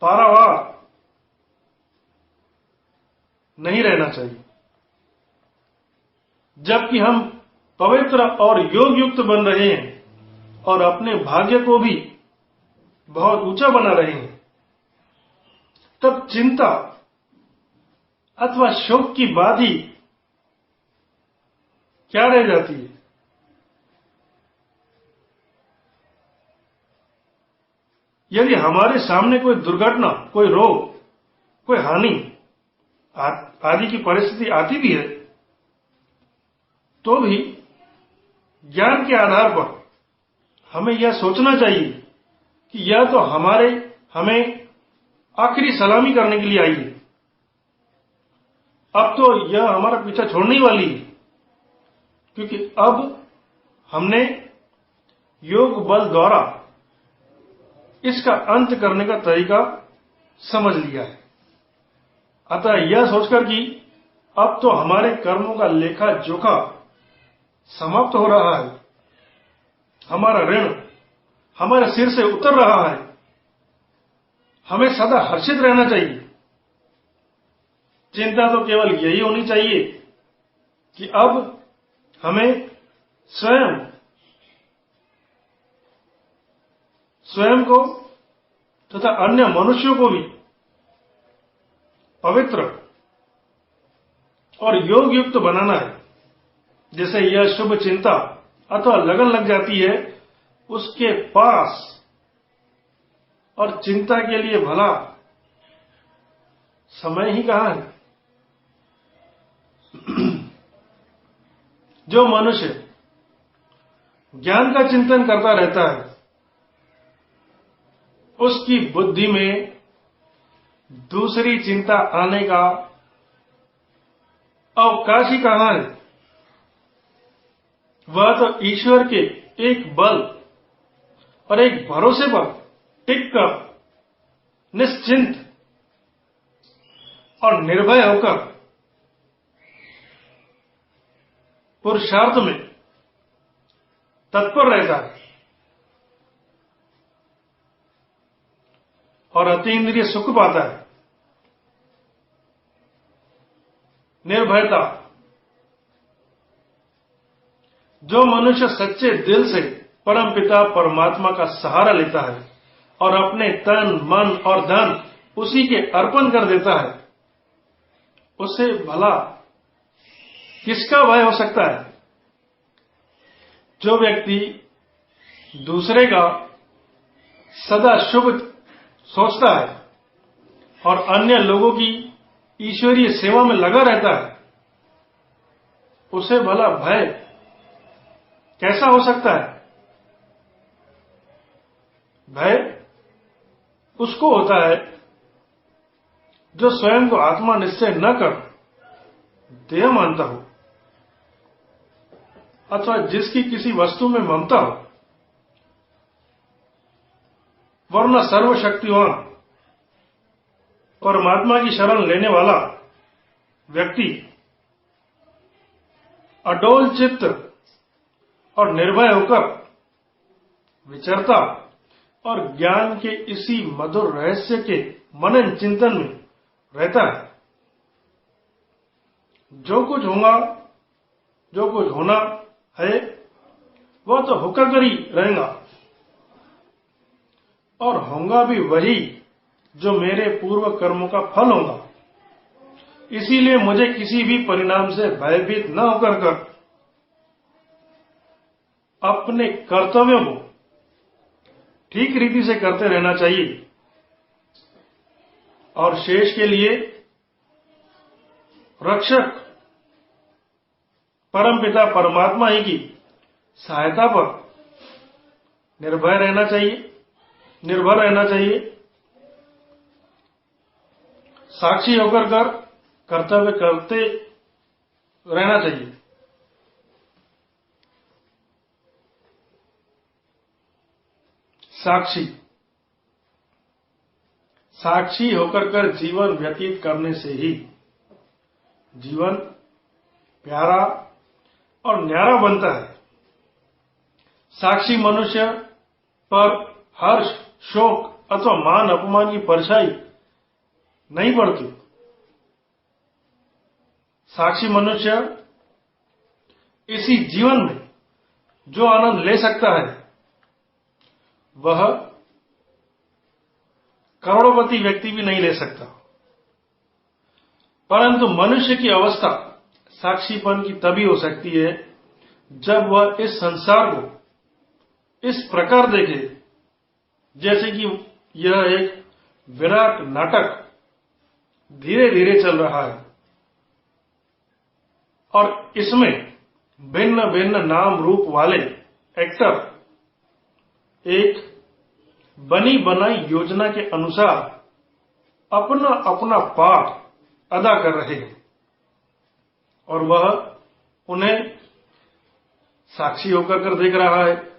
पारावार नहीं रहना चाहिए। जबकि हम पवित्र और योग युक्त बन रहे हैं और अपने भाग्य को भी बहुत ऊंचा बना रहे हैं, तब चिंता अथवा शोक की बात ही क्या रह जाती है। यदि हमारे सामने कोई दुर्घटना, कोई रोग, कोई हानि आदि की परिस्थिति आती भी है, तो भी ज्ञान के आधार पर हमें यह सोचना चाहिए कि यह तो हमें आखिरी सलामी करने के लिए आई है। अब तो यह हमारा पीछा छोड़ने ही वाली है, क्योंकि अब हमने योग बल द्वारा इसका अंत करने का तरीका समझ लिया है। अतः यह सोचकर कि अब तो हमारे कर्मों का लेखा जोखा समाप्त हो रहा है, हमारा ऋण हमारे सिर से उतर रहा है, हमें सदा हर्षित रहना चाहिए। चिंता तो केवल यही होनी चाहिए कि अब हमें स्वयं को तथा अन्य मनुष्यों को भी पवित्र और योग युक्त बनाना है। जैसे यह शुभ चिंता अथवा लगन लग जाती है उसके पास, और चिंता के लिए भला समय ही कहां है। जो मनुष्य ज्ञान का चिंतन करता रहता है, उसकी बुद्धि में दूसरी चिंता आने का अवकाश ही कहां है। वह तो ईश्वर के एक बल और एक भरोसे पर टिककर निश्चिंत और निर्भय होकर पुरुषार्थ में तत्पर रहता है और अतीन्द्रिय सुख पाता है। निर्भयता, जो मनुष्य सच्चे दिल से परमपिता परमात्मा का सहारा लेता है और अपने तन मन और धन उसी के अर्पण कर देता है, उससे भला किसका भय हो सकता है? जो व्यक्ति दूसरे का सदा शुभ सोचता है और अन्य लोगों की ईश्वरीय सेवा में लगा रहता है, उसे भला भय कैसा हो सकता है? भय उसको होता है जो स्वयं को आत्मा निश्चय न कर देह मानता हो, अथवा जिसकी किसी वस्तु में ममता हो, वरना सर्वशक्तिवान परमात्मा की शरण लेने वाला व्यक्ति अडोल चित्त और निर्भय होकर विचरता और ज्ञान के इसी मधुर रहस्य के मनन चिंतन में रहता है। जो कुछ होना है वह तो होकर ही रहेगा, और होगा भी वही जो मेरे पूर्व कर्मों का फल होगा। इसीलिए मुझे किसी भी परिणाम से भयभीत न होकर कर अपने कर्तव्यों को ठीक रीति से करते रहना चाहिए और शेष के लिए रक्षक परमपिता परमात्मा ही की सहायता पर निर्भर रहना चाहिए। साक्षी होकर कर कर्तव्य करते रहना चाहिए। साक्षी होकर कर जीवन व्यतीत करने से ही जीवन प्यारा और न्यारा बनता है। साक्षी मनुष्य पर हर्ष, शोक अथवा मान अपमान की परछाई नहीं पड़ती। साक्षी मनुष्य इसी जीवन में जो आनंद ले सकता है वह करोड़पति व्यक्ति भी नहीं ले सकता। परंतु मनुष्य की अवस्था साक्षीपन की तभी हो सकती है जब वह इस संसार को इस प्रकार देखे जैसे कि यह एक विराट नाटक धीरे धीरे चल रहा है और इसमें भिन्न भिन्न नाम रूप वाले एक्टर एक बनी बनाई योजना के अनुसार अपना अपना पार्ट अदा कर रहे हैं और वह उन्हें साक्षी होकर कर देख रहा है।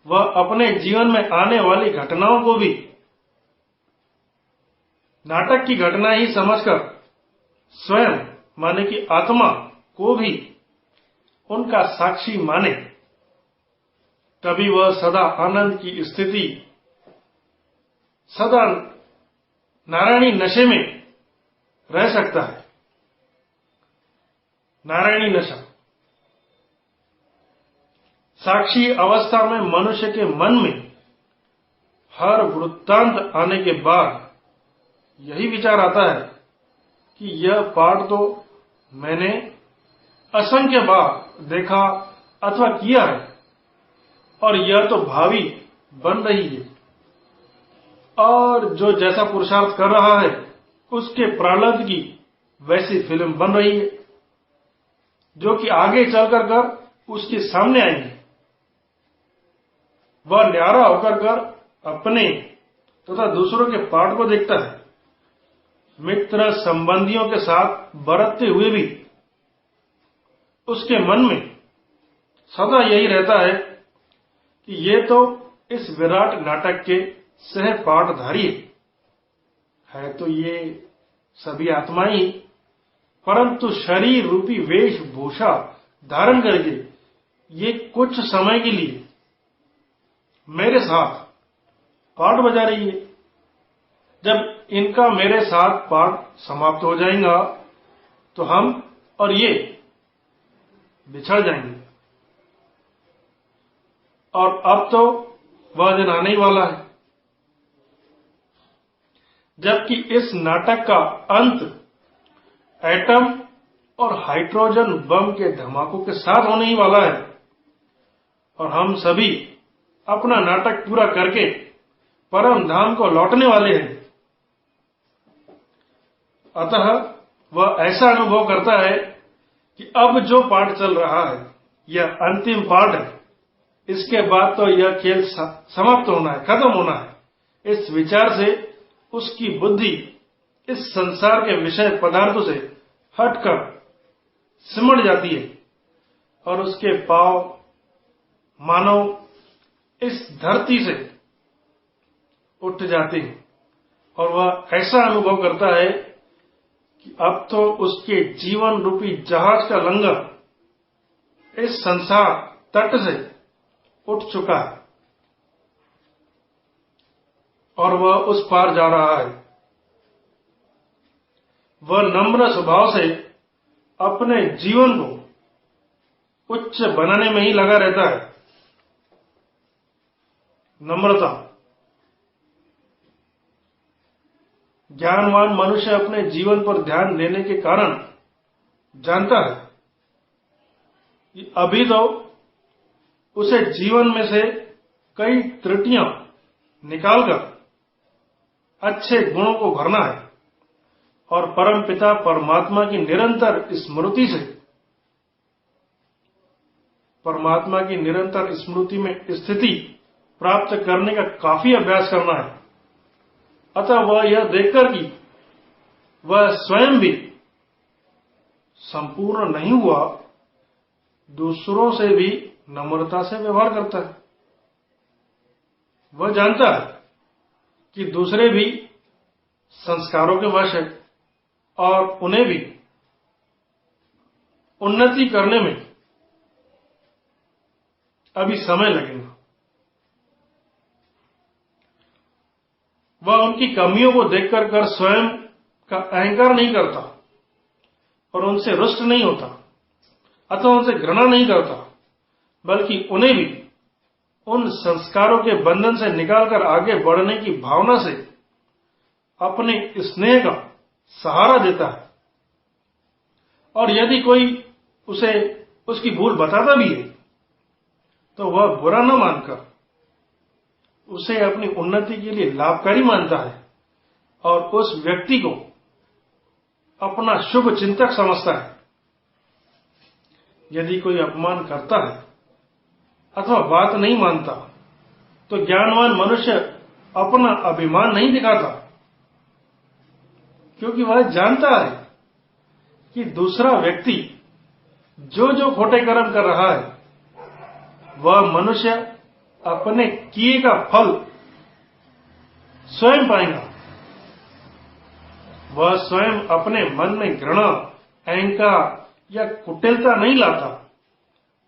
वह अपने जीवन में आने वाली घटनाओं को भी नाटक की घटना ही समझकर स्वयं माने कि आत्मा को भी उनका साक्षी माने, तभी वह सदा आनंद की स्थिति, सदा नारायणी नशे में रह सकता है। नारायणी नशा साक्षी अवस्था में मनुष्य के मन में हर वृत्तांत आने के बाद यही विचार आता है कि यह पाठ तो मैंने असंख्य बार देखा अथवा किया है और यह तो भावी बन रही है, और जो जैसा पुरुषार्थ कर रहा है उसके प्रारब्ध की वैसी फिल्म बन रही है जो कि आगे चलकर कर उसके सामने आएंगे। वह न्यारा होकर कर अपने तथा दूसरों के पाठ को देखता है। मित्र संबंधियों के साथ बरतते हुए भी उसके मन में सदा यही रहता है कि ये तो इस विराट नाटक के सह पाठधारी है तो ये सभी आत्माएं ही, परंतु शरीर रूपी वेशभूषा धारण करके ये कुछ समय के लिए मेरे साथ पाठ बजा रही है। जब इनका मेरे साथ पाठ समाप्त हो जाएगा तो हम और ये बिछड़ जाएंगे, और अब तो वह दिन आने ही वाला है जबकि इस नाटक का अंत एटम और हाइड्रोजन बम के धमाकों के साथ होने ही वाला है और हम सभी अपना नाटक पूरा करके परम धाम को लौटने वाले हैं। अतः वह ऐसा अनुभव करता है कि अब जो पाठ चल रहा है यह अंतिम पाठ है, इसके बाद तो यह खेल समाप्त होना है, खत्म होना है। इस विचार से उसकी बुद्धि इस संसार के विषय पदार्थों से हटकर सिमट जाती है और उसके पांव मानो इस धरती से उठ जाते हैं और वह ऐसा अनुभव करता है कि अब तो उसके जीवन रूपी जहाज का लंगर इस संसार तट से उठ चुका है और वह उस पार जा रहा है। वह नम्र स्वभाव से अपने जीवन को उच्च बनाने में ही लगा रहता है। नम्रता। ज्ञानवान मनुष्य अपने जीवन पर ध्यान देने के कारण जानता है कि अभी तो उसे जीवन में से कई त्रुटियां निकालकर अच्छे गुणों को भरना है और परमपिता परमात्मा की निरंतर स्मृति से परमात्मा की निरंतर स्मृति में स्थिति प्राप्त करने का काफी अभ्यास करना है। अतः वह यह देखकर कि वह स्वयं भी संपूर्ण नहीं हुआ, दूसरों से भी नम्रता से व्यवहार करता है। वह जानता है कि दूसरे भी संस्कारों के वश है और उन्हें भी उन्नति करने में अभी समय लगेगा। वह उनकी कमियों को देखकर स्वयं का अहंकार नहीं करता और उनसे रुष्ट नहीं होता, अथवा उनसे घृणा नहीं करता, बल्कि उन्हें भी उन संस्कारों के बंधन से निकालकर आगे बढ़ने की भावना से अपने स्नेह का सहारा देता है। और यदि कोई उसे उसकी भूल बताता भी है तो वह बुरा न मानकर उसे अपनी उन्नति के लिए लाभकारी मानता है और उस व्यक्ति को अपना शुभ चिंतक समझता है। यदि कोई अपमान करता है अथवा बात नहीं मानता तो ज्ञानवान मनुष्य अपना अभिमान नहीं दिखाता, क्योंकि वह जानता है कि दूसरा व्यक्ति जो जो खोटे कर्म कर रहा है वह मनुष्य अपने किए का फल स्वयं पाएगा। वह स्वयं अपने मन में घृणा, अहंकार या कुटिलता नहीं लाता,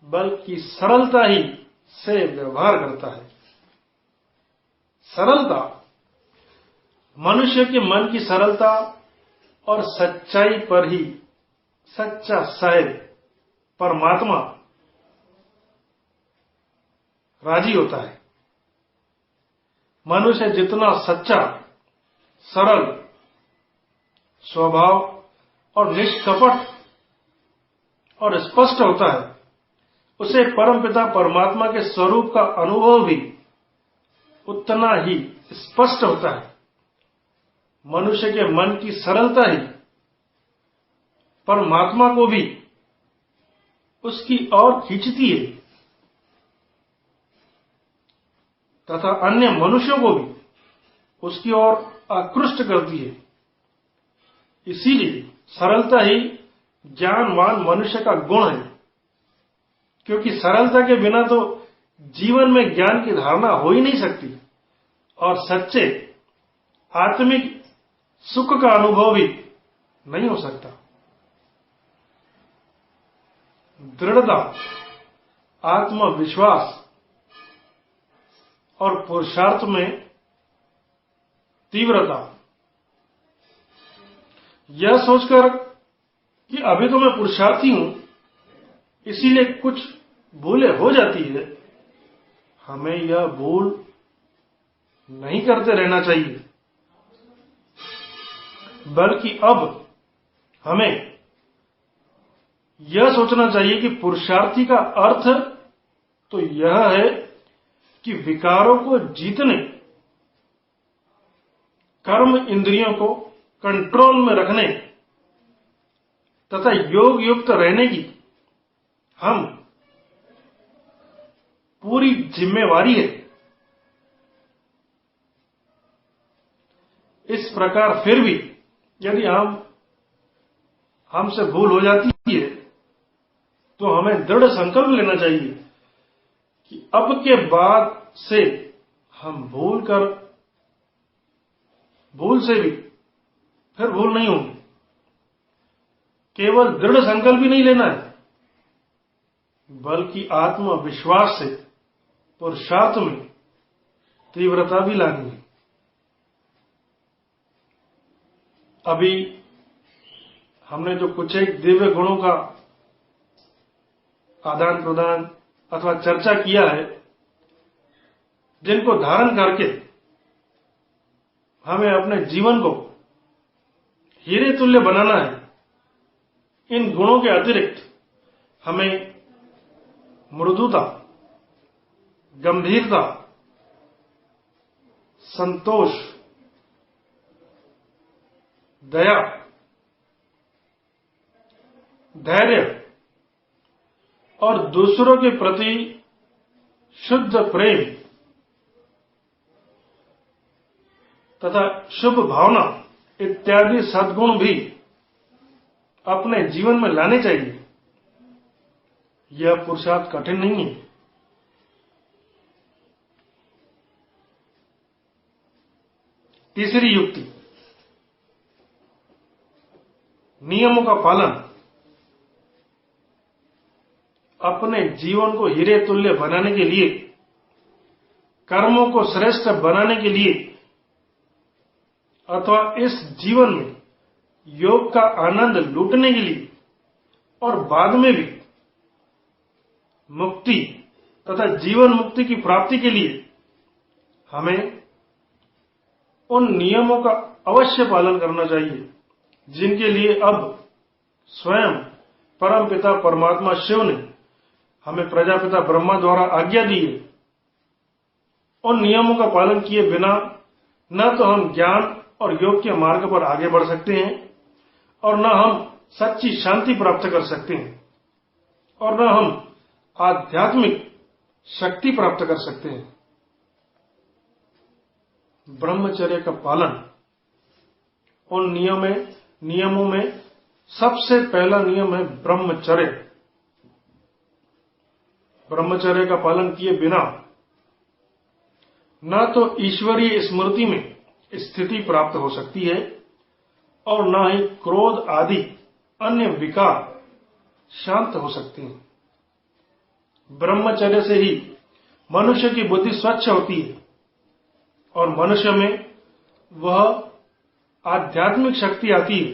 बल्कि सरलता ही से व्यवहार करता है। सरलता, मनुष्य के मन की सरलता और सच्चाई पर ही सच्चा साहिब परमात्मा राजी होता है। मनुष्य जितना सच्चा, सरल स्वभाव और निष्कपट और स्पष्ट होता है, उसे परमपिता परमात्मा के स्वरूप का अनुभव भी उतना ही स्पष्ट होता है। मनुष्य के मन की सरलता ही परमात्मा को भी उसकी ओर खींचती है तथा अन्य मनुष्यों को भी उसकी ओर आकृष्ट करती है। इसीलिए सरलता ही ज्ञानवान मनुष्य का गुण है, क्योंकि सरलता के बिना तो जीवन में ज्ञान की धारणा हो ही नहीं सकती और सच्चे आत्मिक सुख का अनुभव भी नहीं हो सकता। दृढ़ता, आत्मविश्वास और पुरुषार्थ में तीव्रता, यह सोचकर कि अभी तो मैं पुरुषार्थी हूं इसीलिए कुछ भूलें हो जाती है, हमें यह भूल नहीं करते रहना चाहिए। बल्कि अब हमें यह सोचना चाहिए कि पुरुषार्थी का अर्थ तो यह है कि विकारों को जीतने, कर्म इंद्रियों को कंट्रोल में रखने तथा योग युक्त रहने की हम पूरी जिम्मेवारी है। इस प्रकार फिर भी यदि हमसे भूल हो जाती है तो हमें दृढ़ संकल्प लेना चाहिए कि अब के बाद से हम भूल से भी फिर भूल नहीं होगी। केवल दृढ़ संकल्प ही नहीं लेना है, बल्कि आत्मविश्वास से पुरुषार्थ में तीव्रता भी लानी है। अभी हमने जो कुछ एक दिव्य गुणों का आदान प्रदान अथवा चर्चा किया है, जिनको धारण करके हमें अपने जीवन को हीरे तुल्य बनाना है, इन गुणों के अतिरिक्त हमें मृदुता, गंभीरता, संतोष, दया, धैर्य और दूसरों के प्रति शुद्ध प्रेम तथा शुभ भावना इत्यादि सद्गुण भी अपने जीवन में लाने चाहिए। यह पुरुषार्थ कठिन नहीं है। तीसरी युक्ति, नियमों का पालन। अपने जीवन को हीरे तुल्य बनाने के लिए, कर्मों को श्रेष्ठ बनाने के लिए अथवा इस जीवन में योग का आनंद लूटने के लिए और बाद में भी मुक्ति तथा जीवन मुक्ति की प्राप्ति के लिए हमें उन नियमों का अवश्य पालन करना चाहिए जिनके लिए अब स्वयं परमपिता परमात्मा शिव ने हमें प्रजापिता ब्रह्मा द्वारा आज्ञा दी है। उन नियमों का पालन किए बिना न तो हम ज्ञान और योग के मार्ग पर आगे बढ़ सकते हैं और न हम सच्ची शांति प्राप्त कर सकते हैं और न हम आध्यात्मिक शक्ति प्राप्त कर सकते हैं। ब्रह्मचर्य का पालन, उन नियमों में सबसे पहला नियम है ब्रह्मचर्य। ब्रह्मचर्य का पालन किए बिना न तो ईश्वरीय स्मृति में स्थिति प्राप्त हो सकती है और न ही क्रोध आदि अन्य विकार शांत हो सकते हैं। ब्रह्मचर्य से ही मनुष्य की बुद्धि स्वच्छ होती है और मनुष्य में वह आध्यात्मिक शक्ति आती है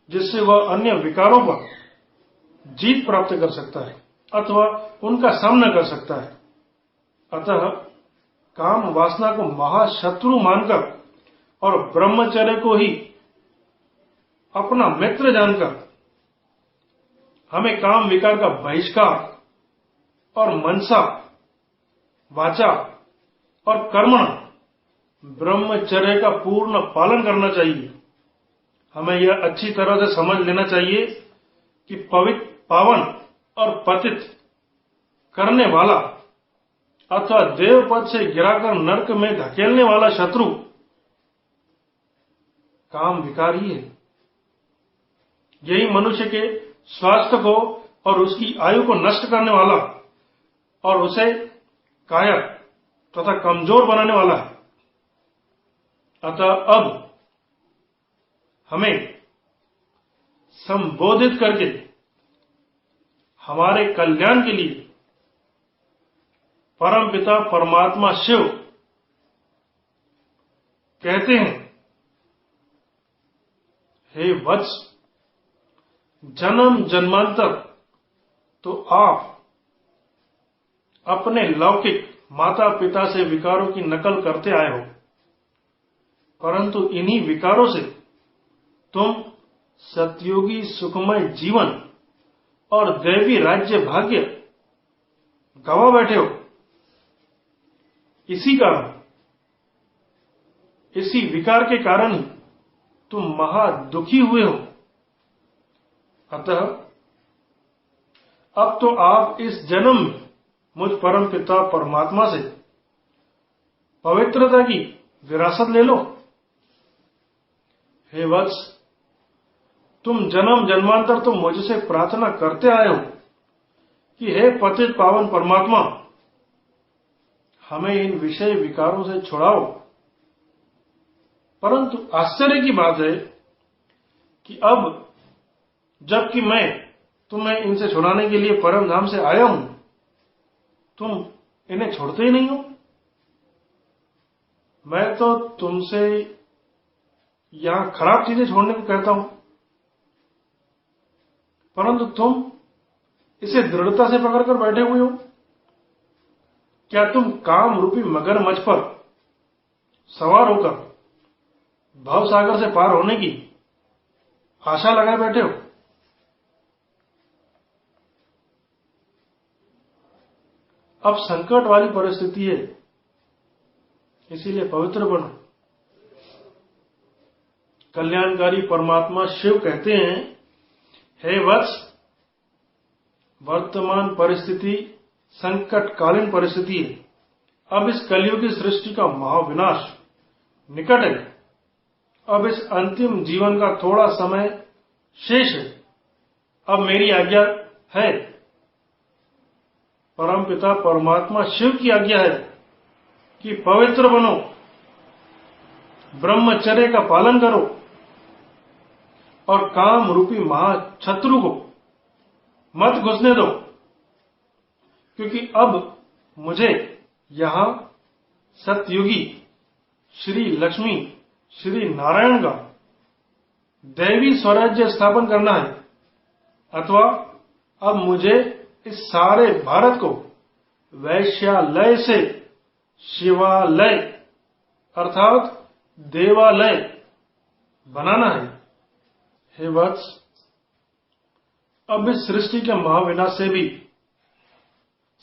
जिससे वह अन्य विकारों पर जीत प्राप्त कर सकता है अथवा उनका सामना कर सकता है। अतः काम वासना को महाशत्रु मानकर और ब्रह्मचर्य को ही अपना मित्र जानकर हमें काम विकार का बहिष्कार और मनसा, वाचा और कर्मणा ब्रह्मचर्य का पूर्ण पालन करना चाहिए। हमें यह अच्छी तरह से समझ लेना चाहिए कि पवित्र, पावन और पतित करने वाला अथवा देव पद से गिराकर नरक में धकेलने वाला शत्रु काम विकार ही है। यही मनुष्य के स्वास्थ्य को और उसकी आयु को नष्ट करने वाला और उसे कायर तथा कमजोर बनाने वाला है। अतः अब हमें संबोधित करके हमारे कल्याण के लिए परमपिता परमात्मा शिव कहते हैं, हे वत्स, जन्म जन्मांतर तो आप अपने लौकिक माता पिता से विकारों की नकल करते आए हो, परंतु इन्हीं विकारों से तुम सतयुगी सुखमय जीवन और दैवी राज्य भाग्य गवा बैठे हो। इसी कारण, इसी विकार के कारण ही तुम महा दुखी हुए हो। अतः अब तो आप इस जन्म में मुझ परम पिता परमात्मा से पवित्रता की विरासत ले लो। हे वत्स, तुम जन्म जन्मांतर तो मुझसे प्रार्थना करते आए हो कि हे पतित पावन परमात्मा, हमें इन विषय विकारों से छुड़ाओ। परंतु आश्चर्य की बात है कि अब जबकि मैं तुम्हें इनसे छुड़ाने के लिए परम धाम से आया हूं, तुम इन्हें छोड़ते ही नहीं हो। मैं तो तुमसे यहां खराब चीजें छोड़ने को कहता हूं, परंतु तुम इसे दृढ़ता से पकड़कर बैठे हुए हो। क्या तुम काम रूपी मगरमच्छ पर सवार होकर भवसागर से पार होने की आशा लगाए बैठे हो? अब संकट वाली परिस्थिति है, इसीलिए पवित्र बनो। कल्याणकारी परमात्मा शिव कहते हैं, हे वत्स, वर्तमान परिस्थिति संकटकालीन परिस्थिति है। अब इस कलियुगी सृष्टि का महाविनाश निकट है। अब इस अंतिम जीवन का थोड़ा समय शेष है। अब मेरी आज्ञा है, परमपिता परमात्मा शिव की आज्ञा है कि पवित्र बनो, ब्रह्मचर्य का पालन करो और काम रूपी महाशत्रु को मत घुसने दो, क्योंकि अब मुझे यहां सतयुगी श्री लक्ष्मी श्री नारायण का दैवी स्वराज्य स्थापन करना है, अथवा अब मुझे इस सारे भारत को वैश्यालय से शिवालय अर्थात देवालय बनाना है। हे वत्स, अब इस सृष्टि के महाविनाश से भी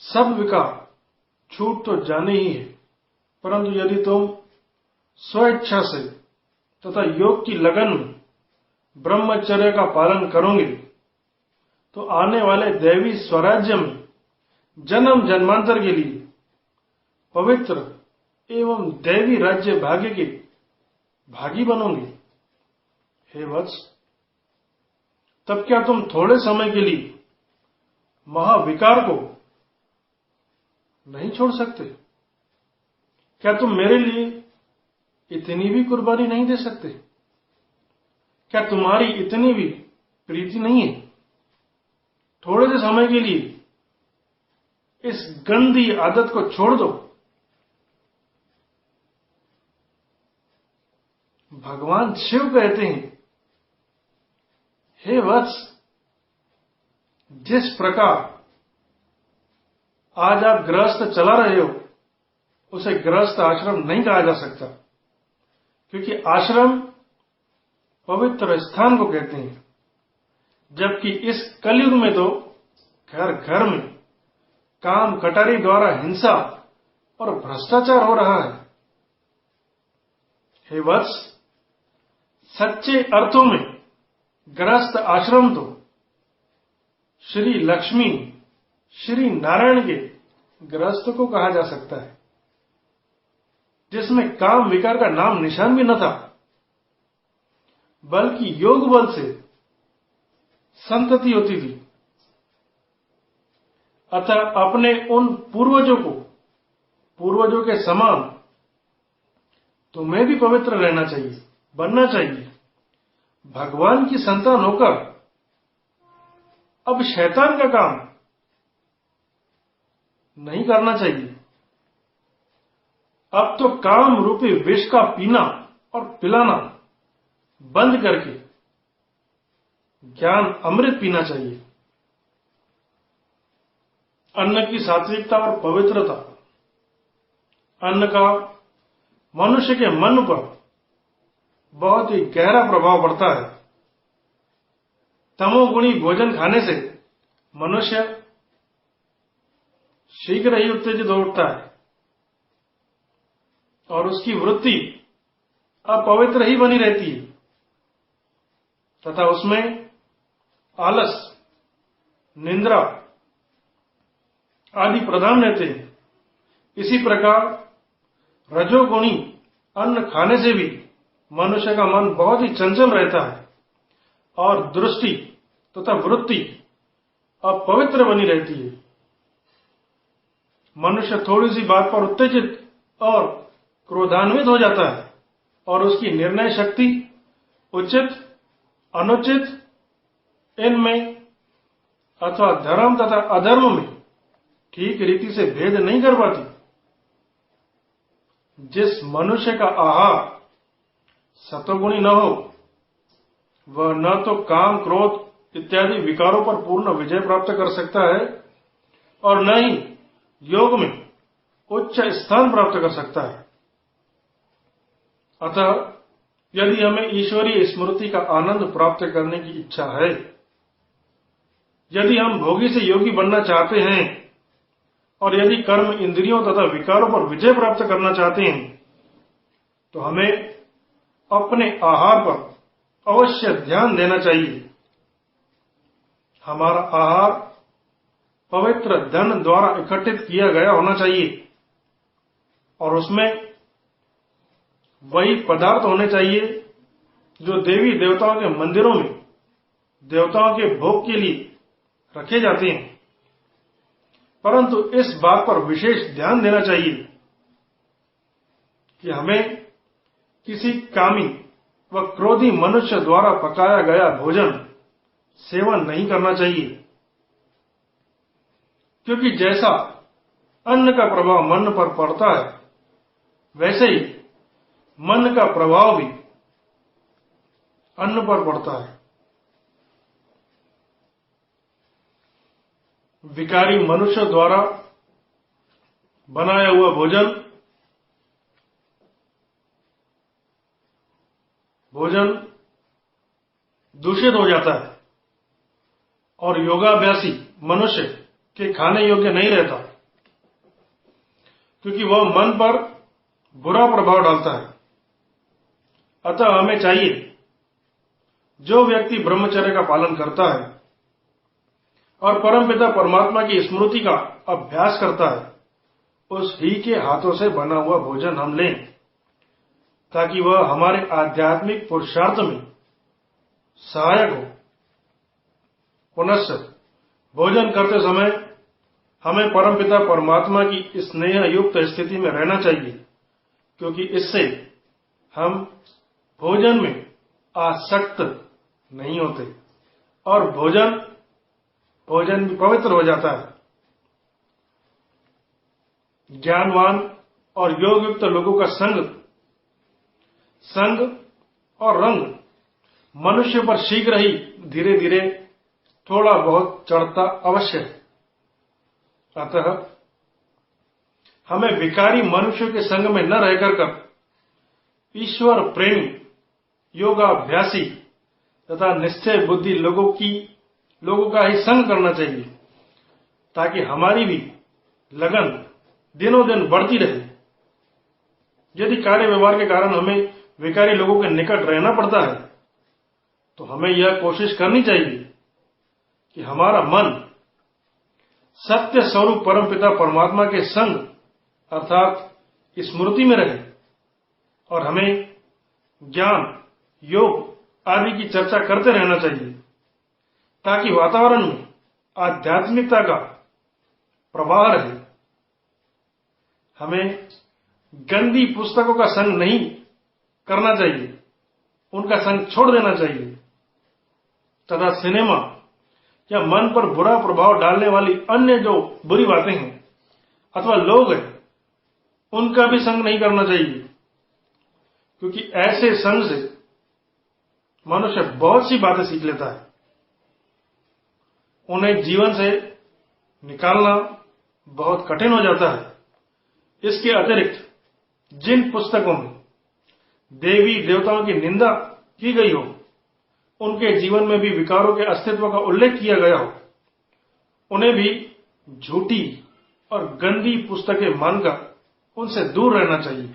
सब विकार छूट तो जाने ही है, परंतु यदि तुम स्वेच्छा से तथा योग की लगन में ब्रह्मचर्य का पालन करोगे तो आने वाले दैवी स्वराज्य में जन्म जन्मांतर के लिए पवित्र एवं दैवी राज्य भाग्य के भागी बनोगे। हे वत्स, तब क्या तुम थोड़े समय के लिए महाविकार को नहीं छोड़ सकते? क्या तुम मेरे लिए इतनी भी कुर्बानी नहीं दे सकते? क्या तुम्हारी इतनी भी प्रीति नहीं है? थोड़े से समय के लिए इस गंदी आदत को छोड़ दो। भगवान शिव कहते हैं, हे वत्स, जिस प्रकार आज आप गृहस्थ चला रहे हो उसे गृहस्थ आश्रम नहीं कहा जा सकता, क्योंकि आश्रम पवित्र स्थान को कहते हैं, जबकि इस कलयुग में तो घर घर में काम कटारी द्वारा हिंसा और भ्रष्टाचार हो रहा है। हे वत्स, सच्चे अर्थों में गृहस्थ आश्रम तो श्री लक्ष्मी श्री नारायण के गृहस्थ को कहा जा सकता है, जिसमें काम विकार का नाम निशान भी न था, बल्कि योग बल से संतति होती थी। अतः अपने उन पूर्वजों के समान तुम्हें भी पवित्र रहना चाहिए, बनना चाहिए। भगवान की संतान होकर अब शैतान का काम नहीं करना चाहिए। अब तो काम रूपी विष का पीना और पिलाना बंद करके ज्ञान अमृत पीना चाहिए। अन्न की सात्विकता और पवित्रता, अन्न का मनुष्य के मन पर बहुत ही गहरा प्रभाव पड़ता है। तमोगुणी भोजन खाने से मनुष्य शीघ्र ही उत्तेजित हो उठता है और उसकी वृत्ति अपवित्र ही बनी रहती है तथा उसमें आलस, निंद्रा आदि प्रधान रहते हैं। इसी प्रकार रजोगुणी अन्न खाने से भी मनुष्य का मन बहुत ही चंचल रहता है और दृष्टि तथा वृत्ति अपवित्र बनी रहती है। मनुष्य थोड़ी सी बात पर उत्तेजित और क्रोधान्वित हो जाता है और उसकी निर्णय शक्ति उचित अनुचित इनमें अथवा धर्म तथा अधर्म में ठीक रीति से भेद नहीं कर पाती। जिस मनुष्य का आहार सतोगुणी न हो वह न तो काम, क्रोध इत्यादि विकारों पर पूर्ण विजय प्राप्त कर सकता है और न ही योग में उच्च स्थान प्राप्त कर सकता है। अतः यदि हमें ईश्वरीय स्मृति का आनंद प्राप्त करने की इच्छा है, यदि हम भोगी से योगी बनना चाहते हैं और यदि कर्म, इंद्रियों तथा विकारों पर विजय प्राप्त करना चाहते हैं, तो हमें अपने आहार पर अवश्य ध्यान देना चाहिए। हमारा आहार पवित्र धन द्वारा इकट्ठित किया गया होना चाहिए और उसमें वही पदार्थ होने चाहिए जो देवी देवताओं के मंदिरों में देवताओं के भोग के लिए रखे जाते हैं। परंतु इस बात पर विशेष ध्यान देना चाहिए कि हमें किसी कामी व क्रोधी मनुष्य द्वारा पकाया गया भोजन सेवन नहीं करना चाहिए, क्योंकि जैसा अन्न का प्रभाव मन पर पड़ता है वैसे ही मन का प्रभाव भी अन्न पर पड़ता है। विकारी मनुष्य द्वारा बनाया हुआ भोजन दूषित हो जाता है और योगाभ्यासी मनुष्य के खाने योग्य नहीं रहता, क्योंकि वह मन पर बुरा प्रभाव डालता है। अतः हमें चाहिए, जो व्यक्ति ब्रह्मचर्य का पालन करता है और परमपिता परमात्मा की स्मृति का अभ्यास करता है, उस ही के हाथों से बना हुआ भोजन हम लें, ताकि वह हमारे आध्यात्मिक पुरुषार्थ में सहायक हो। पुनश्च भोजन करते समय हमें परमपिता परमात्मा की स्नेह युक्त स्थिति में रहना चाहिए, क्योंकि इससे हम भोजन में आसक्त नहीं होते और भोजन भी पवित्र हो जाता है। ज्ञानवान और योग युक्त लोगों का संग और रंग मनुष्य पर शीघ्र ही धीरे धीरे थोड़ा बहुत चढ़ता अवश्य है। अतः हमें विकारी मनुष्य के संग में न रहकर ईश्वर प्रेमी, योगाभ्यासी तथा निश्चय बुद्धि लोगों का ही संग करना चाहिए, ताकि हमारी भी लगन दिनों दिन बढ़ती रहे। यदि कार्य व्यवहार के कारण हमें विकारी लोगों के निकट रहना पड़ता है, तो हमें यह कोशिश करनी चाहिए कि हमारा मन सत्य स्वरूप परमपिता परमात्मा के संग अर्थात स्मृति में रहे और हमें ज्ञान, योग आदि की चर्चा करते रहना चाहिए, ताकि वातावरण में आध्यात्मिकता का प्रवाह रहे। हमें गंदी पुस्तकों का संग नहीं करना चाहिए, उनका संग छोड़ देना चाहिए तथा सिनेमा या मन पर बुरा प्रभाव डालने वाली अन्य जो बुरी बातें हैं अथवा लोग हैं, उनका भी संग नहीं करना चाहिए, क्योंकि ऐसे संग से मनुष्य बहुत सी बातें सीख लेता है। उन्हें जीवन से निकालना बहुत कठिन हो जाता है। इसके अतिरिक्त जिन पुस्तकों में देवी देवताओं की निंदा की गई हो, उनके जीवन में भी विकारों के अस्तित्व का उल्लेख किया गया हो, उन्हें भी झूठी और गंदी पुस्तकें मानकर उनसे दूर रहना चाहिए,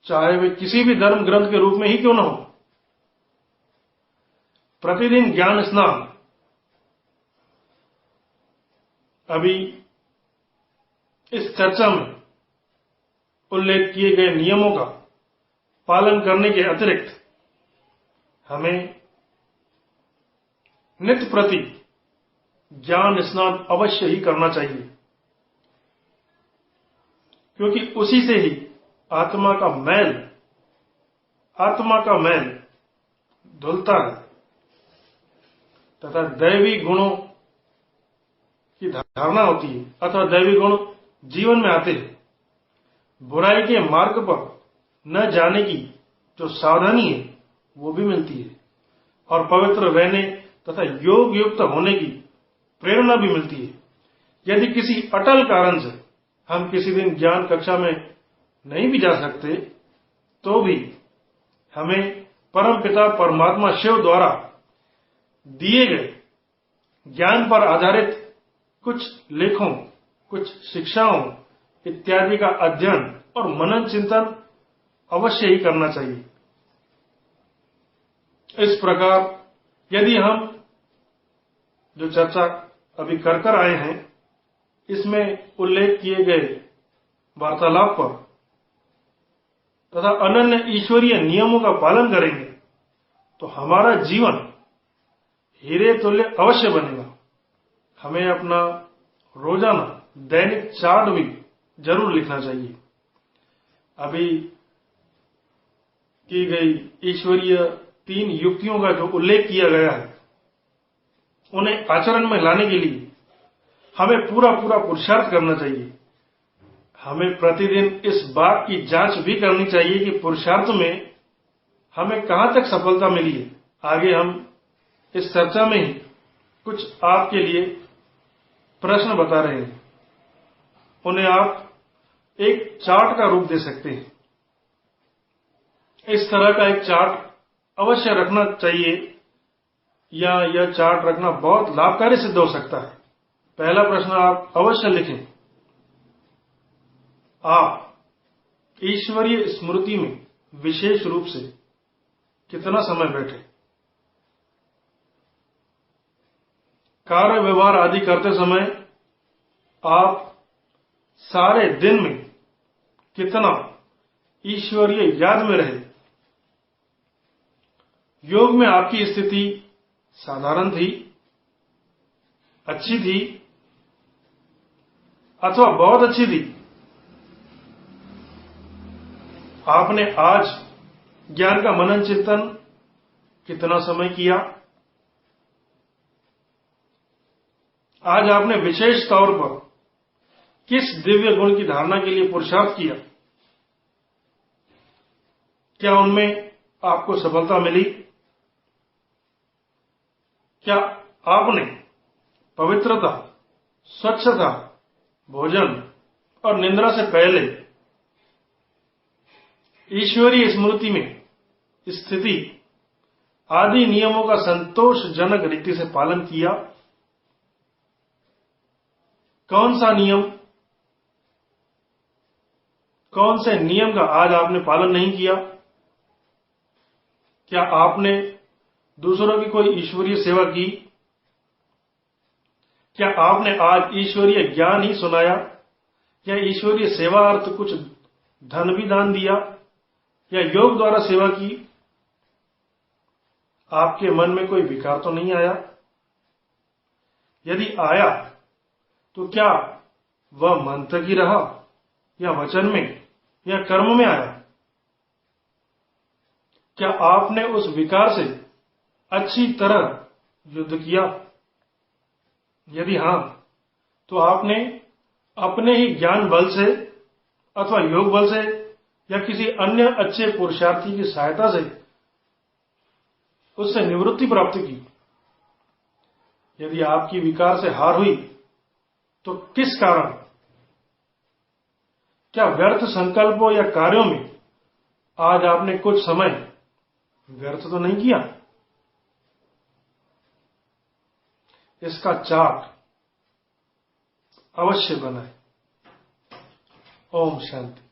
चाहे वे किसी भी धर्म ग्रंथ के रूप में ही क्यों न हो। प्रतिदिन ज्ञान स्नान, अभी इस चर्चा में उल्लेख किए गए नियमों का पालन करने के अतिरिक्त हमें नित्य प्रति ज्ञान स्नान अवश्य ही करना चाहिए, क्योंकि उसी से ही आत्मा का मैल धुलता है तथा दैवी गुणों की धारणा होती है अथवा दैवी गुण जीवन में आते हैं। बुराई के मार्ग पर न जाने की जो सावधानी है वो भी मिलती है और पवित्र रहने तथा योग युक्त होने की प्रेरणा भी मिलती है। यदि किसी अटल कारण से हम किसी दिन ज्ञान कक्षा में नहीं भी जा सकते, तो भी हमें परमपिता परमात्मा शिव द्वारा दिए गए ज्ञान पर आधारित कुछ लेखों, कुछ शिक्षाओं इत्यादि का अध्ययन और मनन चिंतन अवश्य ही करना चाहिए। इस प्रकार यदि हम जो चर्चा अभी कर आए हैं, इसमें उल्लेख किए गए वार्तालाप पर तथा अनन्य ईश्वरीय नियमों का पालन करेंगे तो हमारा जीवन हीरे तुल्य अवश्य बनेगा। हमें अपना रोजाना दैनिक चार्ट भी जरूर लिखना चाहिए। अभी की गई ईश्वरीय 3 युक्तियों का जो उल्लेख किया गया है, उन्हें आचरण में लाने के लिए हमें पूरा पुरुषार्थ करना चाहिए। हमें प्रतिदिन इस बात की जांच भी करनी चाहिए कि पुरुषार्थ में हमें कहां तक सफलता मिली है। आगे हम इस चर्चा में ही कुछ आपके लिए प्रश्न बता रहे हैं, उन्हें आप एक चार्ट का रूप दे सकते हैं। इस तरह का एक चार्ट अवश्य रखना चाहिए या यह चार्ट रखना बहुत लाभकारी सिद्ध हो सकता है। पहला प्रश्न आप अवश्य लिखें, आप ईश्वरीय स्मृति में विशेष रूप से कितना समय बैठे? कार्य व्यवहार आदि करते समय आप सारे दिन में कितना ईश्वरीय याद में रहे? योग में आपकी स्थिति साधारण थी, अच्छी थी अथवा बहुत अच्छी थी? आपने आज ज्ञान का मनन चिंतन कितना समय किया? आज आपने विशेष तौर पर किस दिव्य गुण की धारणा के लिए पुरुषार्थ किया? क्या उनमें आपको सफलता मिली? क्या आपने पवित्रता, स्वच्छता, भोजन और निद्रा से पहले ईश्वरीय स्मृति में स्थिति आदि नियमों का संतोषजनक रीति से पालन किया? कौन सा नियम, कौन से नियम का आज आपने पालन नहीं किया? क्या आपने दूसरों की कोई ईश्वरीय सेवा की? क्या आपने आज ईश्वरीय ज्ञान ही सुनाया या ईश्वरीय सेवा अर्थ कुछ धन भी दान दिया या योग द्वारा सेवा की? आपके मन में कोई विकार तो नहीं आया? यदि आया तो क्या वह मन तक ही रहा या वचन में या कर्म में आया? क्या आपने उस विकार से अच्छी तरह युद्ध किया? यदि हां, तो आपने अपने ही ज्ञान बल से अथवा योग बल से या किसी अन्य अच्छे पुरुषार्थी की सहायता से उससे निवृत्ति प्राप्त की? यदि आपकी विकार से हार हुई तो किस कारण? क्या व्यर्थ संकल्पों या कार्यों में आज आपने कुछ समय व्यर्थ तो नहीं किया। इसका चार्ट अवश्य बनाए। ओम शांति।